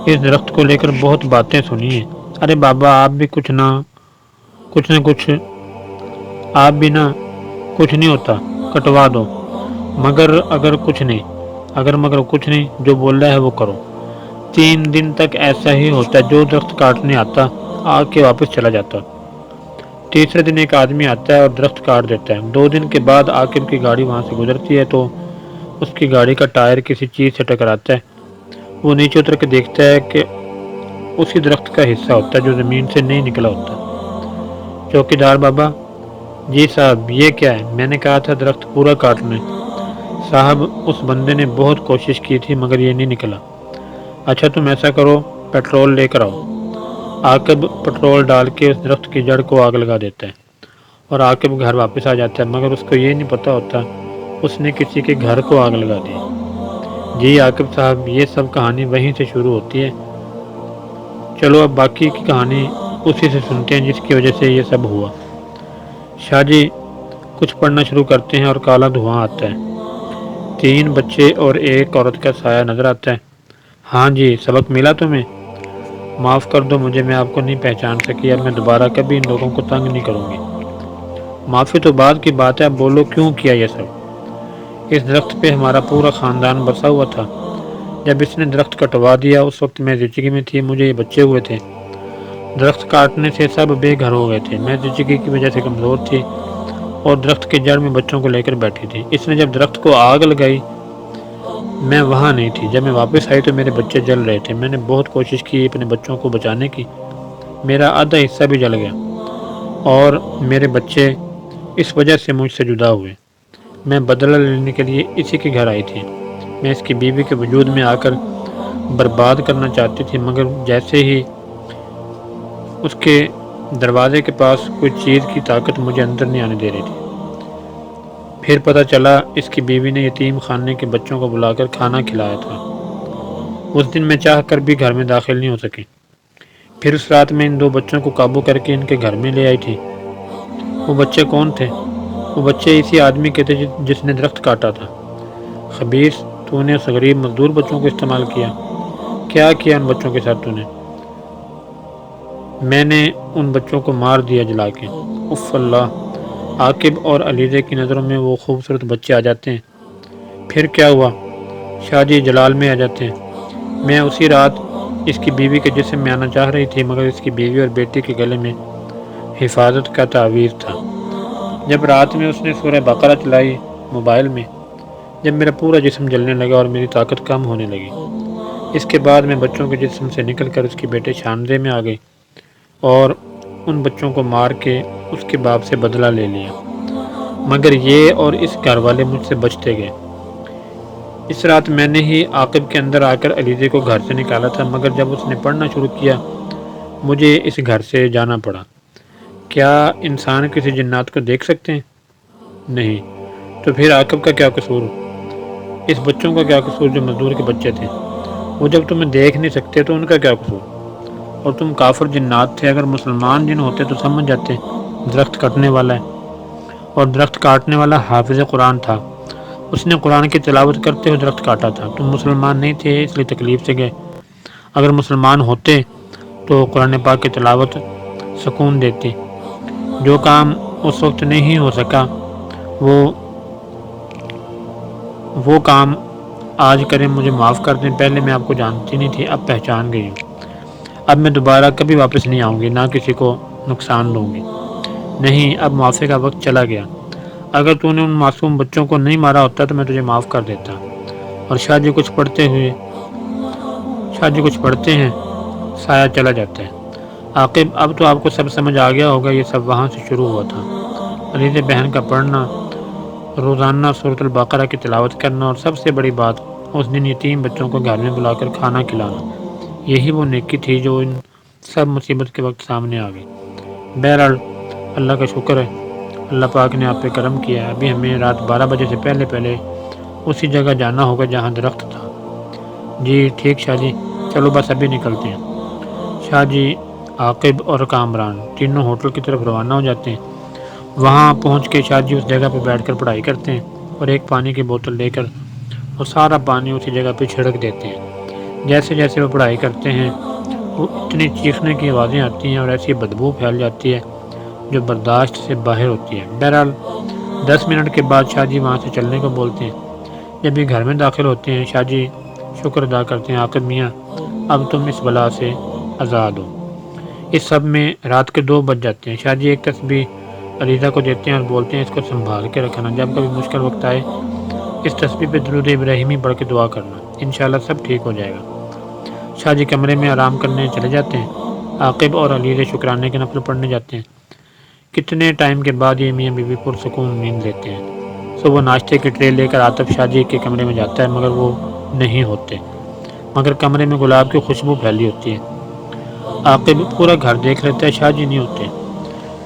S1: اس درخت کو لے کر بہت باتیں سنی ہیں۔ ارے بابا، آپ بھی کچھ نہ کچھ آپ بھی نہ کچھ نہیں ہوتا، کٹوا دو۔ مگر کچھ نہیں، جو بول رہا ہے وہ کرو۔ 3 دن تک ایسا ہی ہوتا ہے، جو درخت کاٹنے آتا آ کے واپس چلا جاتا۔ تیسرے دن ایک آدمی آتا ہے اور درخت کاٹ دیتا ہے۔ 2 دن کے بعد عاقب کی گاڑی وہاں سے گزرتی ہے تو اس کی گاڑی کا ٹائر کسی چیز سے ٹکراتا ہے۔ وہ نیچے اتر کے دیکھتا ہے کہ اسی درخت کا حصہ ہوتا ہے جو زمین سے نہیں نکلا ہوتا۔ چوکیدار بابا: جی صاحب، یہ کیا ہے؟ میں نے کہا تھا درخت پورا کاٹنا ہے۔ صاحب، اس بندے نے بہت کوشش کی تھی مگر یہ نہیں نکلا۔ اچھا، تم ایسا کرو، پیٹرول لے کر آؤ۔ عاقب پٹرول ڈال کے اس درخت کی جڑ کو آگ لگا دیتا ہے اور عاقب گھر واپس آ جاتا ہے، مگر اس کو یہ نہیں پتہ ہوتا اس نے کسی کے گھر کو آگ لگا دی۔ جی عاقب صاحب، یہ سب کہانی وہیں سے شروع ہوتی ہے۔ چلو اب باقی کی کہانی اسی سے سنتے ہیں جس کی وجہ سے یہ سب ہوا۔ شاہ جی کچھ پڑھنا شروع کرتے ہیں اور کالا دھواں آتا ہے۔ 3 بچے اور ایک عورت کا سایہ نظر آتا ہے۔ ہاں جی، سبق ملا تمہیں؟ معاف کر دو مجھے، میں آپ کو نہیں پہچان سکی، اب میں دوبارہ کبھی ان لوگوں کو تنگ نہیں کروں گی۔ معافی تو بعد کی بات ہے، اب بولو کیوں کیا یہ سب؟ اس درخت پہ ہمارا پورا خاندان بسا ہوا تھا۔ جب اس نے درخت کٹوا دیا اس وقت میں زچگی میں تھی، مجھے یہ بچے ہوئے تھے۔ درخت کاٹنے سے سب بے گھر ہو گئے تھے، میں زچگی کی وجہ سے کمزور تھی اور درخت کے جڑ میں بچوں کو لے کر بیٹھی تھی۔ اس نے جب درخت کو آگ لگائی، میں وہاں نہیں تھی۔ جب میں واپس آئی تو میرے بچے جل رہے تھے۔ میں نے بہت کوشش کی اپنے بچوں کو بچانے کی، میرا آدھا حصہ بھی جل گیا اور میرے بچے اس وجہ سے مجھ سے جدا ہوئے۔ میں بدلہ لینے کے لیے اسی کے گھر آئی تھی۔ میں اس کی بیوی کے وجود میں آ کر برباد کرنا چاہتی تھی، مگر جیسے ہی اس کے دروازے کے پاس کوئی چیز کی طاقت مجھے اندر نہیں آنے دے رہی تھی۔ پھر پتہ چلا اس کی بیوی نے یتیم خانے کے بچوں کو بلا کر کھانا کھلایا تھا۔ اس دن میں چاہ کر بھی گھر میں داخل نہیں ہو سکی۔ پھر اس رات میں ان 2 بچوں کو قابو کر کے ان کے گھر میں لے آئی تھی۔ وہ بچے کون تھے؟ وہ بچے اسی آدمی کے تھے جس نے درخت کاٹا تھا۔ خبیث، تو نے اس غریب مزدور بچوں کو استعمال کیا؟ کیا کیا ان بچوں کے ساتھ تو نے؟ میں نے ان بچوں کو مار دیا جلا کے۔ اف اللہ! عاقب اور علیزے کی نظروں میں وہ خوبصورت بچے آ جاتے ہیں۔ پھر کیا ہوا؟ شاہ جی جلال میں آ جاتے ہیں۔ میں اسی رات اس کی بیوی کے جسم میں آنا چاہ رہی تھی، مگر اس کی بیوی اور بیٹی کے گلے میں حفاظت کا تعویذ تھا۔ جب رات میں اس نے سورہ بقرہ چلائی موبائل میں، جب میرا پورا جسم جلنے لگا اور میری طاقت کم ہونے لگی، اس کے بعد میں بچوں کے جسم سے نکل کر اس کے بیٹے شاندے میں آ گئی اور ان بچوں کو مار کے اس کے باپ سے بدلہ لے لیا، مگر یہ اور اس گھر والے مجھ سے بچتے گئے۔ اس رات میں نے ہی عاقب کے اندر آ کر علیزے کو گھر سے نکالا تھا، مگر جب اس نے پڑھنا شروع کیا مجھے اس گھر سے جانا پڑا۔ کیا انسان کسی جنات کو دیکھ سکتے ہیں؟ نہیں۔ تو پھر عاقب کا کیا قصور؟ اس بچوں کا کیا قصور جو مزدور کے بچے تھے؟ وہ جب تمہیں دیکھ نہیں سکتے تو ان کا کیا قصور؟ اور تم کافر جنات تھے، اگر مسلمان جن ہوتے تو سمجھ جاتے درخت کٹنے والا ہے، اور درخت کاٹنے والا حافظ قرآن تھا، اس نے قرآن کی تلاوت کرتے ہوئے درخت کاٹا تھا۔ تم مسلمان نہیں تھے اس لیے تکلیف سے گئے، اگر مسلمان ہوتے تو قرآن پاک کی تلاوت سکون دیتی۔ جو کام اس وقت نہیں ہو سکا وہ وہ کام آج کریں، مجھے معاف کر دیں، پہلے میں آپ کو جانتی نہیں تھی، اب پہچان گئی ہوں، اب میں دوبارہ کبھی واپس نہیں آؤں گی، نہ کسی کو نقصان دوں گی، نہیں اب معافی کا وقت چلا گیا، اگر تو نے ان معصوم بچوں کو نہیں مارا ہوتا تو میں تجھے معاف کر دیتا۔ اور شاہ جی کچھ پڑھتے ہیں، سایہ چلا جاتا ہے۔ عاقب اب تو آپ کو سب سمجھ آ گیا ہوگا، یہ سب وہاں سے شروع ہوا تھا، علیز بہن کا پڑھنا، روزانہ سورۃ البقرہ کی تلاوت کرنا، اور سب سے بڑی بات اس دن یتیم بچوں کو گھر میں بلا کر کھانا کھلانا، یہی وہ نیکی تھی جو ان سب مصیبت کے وقت سامنے آ گئی۔ بہرحال اللہ کا شکر ہے، اللہ پاک نے آپ پہ کرم کیا ہے، ابھی ہمیں رات 12 بجے سے پہلے اسی جگہ جانا ہوگا جہاں درخت تھا۔ جی ٹھیک شاہ جی، چلو بس ابھی نکلتے ہیں۔ شاہ جی، عاقب اور کامران تینوں ہوٹل کی طرف روانہ ہو جاتے ہیں۔ وہاں پہنچ کے شاہ جی اس جگہ پہ بیٹھ کر پڑھائی کرتے ہیں، اور ایک پانی کی بوتل لے کر وہ سارا پانی اسی جگہ پہ چھڑک دیتے ہیں۔ جیسے جیسے وہ پڑھائی کرتے ہیں وہ اتنی چیخنے کی آوازیں آتی ہیں اور ایسی بدبو پھیل جاتی ہے جو برداشت سے باہر ہوتی ہے۔ بہرحال 10 منٹ کے بعد شاہ جی وہاں سے چلنے کو بولتے ہیں۔ جب یہ گھر میں داخل ہوتے ہیں شاہ جی شکر ادا کرتے ہیں، عاقب میاں اب تم اس بلا سے آزاد ہو۔ اس سب میں رات کے 2 بج جاتے ہیں۔ شاہ جی ایک تسبیح علیزہ کو دیتے ہیں اور بولتے ہیں اس کو سنبھال کے رکھنا، جب کبھی مشکل وقت آئے اس تسبیح پہ درود ابراہیمی پڑھ کے دعا کرنا، انشاءاللہ سب ٹھیک ہو جائے گا۔ شاہ جی کمرے میں آرام کرنے چلے جاتے ہیں۔ عاقب اور علیزہ شکرانے کے نفل پڑھنے جاتے ہیں۔ کتنے ٹائم کے بعد یہ میاں بیوی پرسکون نیند لیتے ہیں۔ صبح ناشتے کی ٹرے لے کر آتف شاہ جی کے کمرے میں جاتا ہے، مگر وہ نہیں ہوتے، مگر کمرے میں گلاب کی خوشبو پھیلی ہوتی ہے۔ عاقب پورا گھر دیکھ لیتا ہے، شاہ جی نہیں ہوتے۔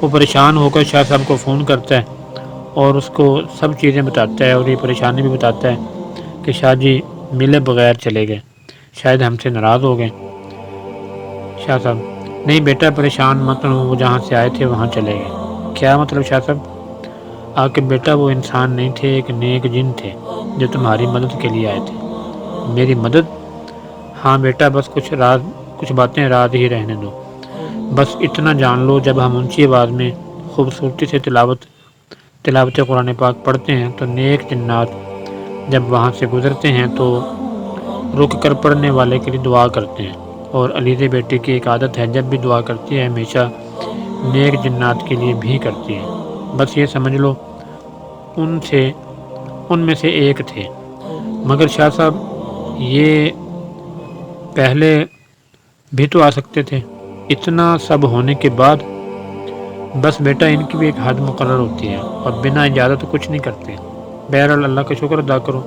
S1: وہ پریشان ہو کر شاہ صاحب کو فون کرتا ہے اور اس کو سب چیزیں بتاتا ہے، اور یہ پریشانی بھی بتاتا ہے کہ شاہ جی ملے بغیر چلے گئے، شاید ہم سے ناراض ہو گئے۔ شاہ صاحب: نہیں بیٹا پریشان مت ہو، وہ جہاں سے آئے تھے وہاں چلے گئے۔ کیا مطلب شاہ صاحب؟ عاقب: بیٹا وہ انسان نہیں تھے، ایک نیک جن تھے جو تمہاری مدد کے لیے آئے تھے۔ میری مدد؟ ہاں بیٹا، بس کچھ باتیں راز ہی رہنے دو، بس اتنا جان لو جب ہم اونچی آواز میں خوبصورتی سے تلاوت قرآن پاک پڑھتے ہیں تو نیک جنات جب وہاں سے گزرتے ہیں تو رک کر پڑھنے والے کے لیے دعا کرتے ہیں، اور علیزہ بیٹی کی ایک عادت ہے، جب بھی دعا کرتی ہے ہمیشہ نیک جنات کے لیے بھی کرتی ہے، بس یہ سمجھ لو ان میں سے ایک تھے۔ مگر شاہ صاحب یہ پہلے بھی تو آ سکتے تھے، اتنا سب ہونے کے بعد؟ بس بیٹا ان کی بھی ایک حد مقرر ہوتی ہے اور بنا اجازت کچھ نہیں کرتے۔ بہرحال اللہ کا شکر ادا کرو،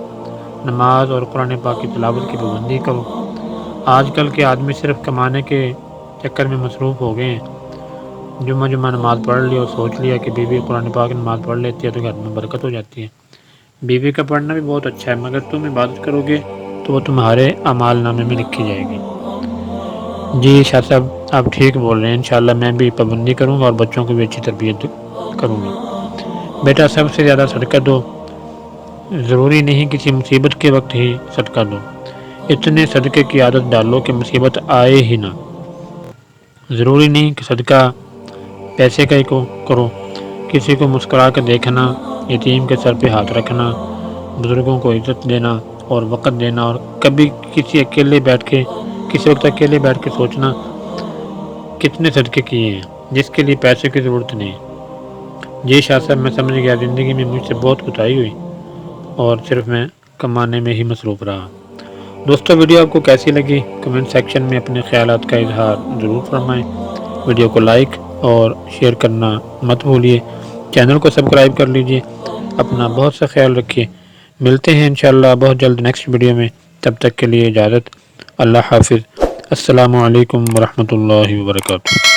S1: نماز اور قرآن پاک کی تلاوت کی پابندی کرو۔ آج کل کے آدمی صرف کمانے کے چکر میں مصروف ہو گئے ہیں۔ جمعہ نماز پڑھ لی اور سوچ لیا کہ بیوی قرآن پاک نماز پڑھ لیتی ہے تو گھر میں برکت ہو جاتی ہے۔ بیوی کا پڑھنا بھی بہت اچھا ہے، مگر تم عبادت کرو گے تو وہ تمہارے اعمال نامے میں لکھی جائے گی۔ جی شاہ صاحب آپ ٹھیک بول رہے ہیں، انشاءاللہ میں بھی پابندی کروں گا اور بچوں کو بھی اچھی تربیت کروں گا۔ بیٹا سب سے زیادہ صدقہ دو، ضروری نہیں کسی مصیبت کے وقت ہی صدقہ دو، اتنے صدقے کی عادت ڈالو کہ مصیبت آئے ہی نہ۔ ضروری نہیں کہ صدقہ پیسے کا ہی کرو، کسی کو مسکرا کر دیکھنا، یتیم کے سر پہ ہاتھ رکھنا، بزرگوں کو عزت دینا اور وقت دینا، اور کبھی کسی وقت اکیلے بیٹھ کے سوچنا کتنے صدقے کیے ہیں جس کے لیے پیسے کی ضرورت نہیں۔ جی شاہ صاحب میں سمجھ گیا، زندگی میں مجھ سے بہت کوتاہی ہوئی اور صرف میں کمانے میں ہی مصروف رہا۔ دوستو ویڈیو آپ کو کیسی لگی کمنٹ سیکشن میں اپنے خیالات کا اظہار ضرور فرمائیں۔ ویڈیو کو لائک اور شیئر کرنا مت بھولیے، چینل کو سبسکرائب کر لیجئے۔ اپنا بہت سا خیال رکھیے، ملتے ہیں انشاءاللہ بہت جلد نیکسٹ ویڈیو میں، تب تک کے لیے اجازت، اللہ حافظ، السلام علیکم ورحمۃ اللہ وبرکاتہ۔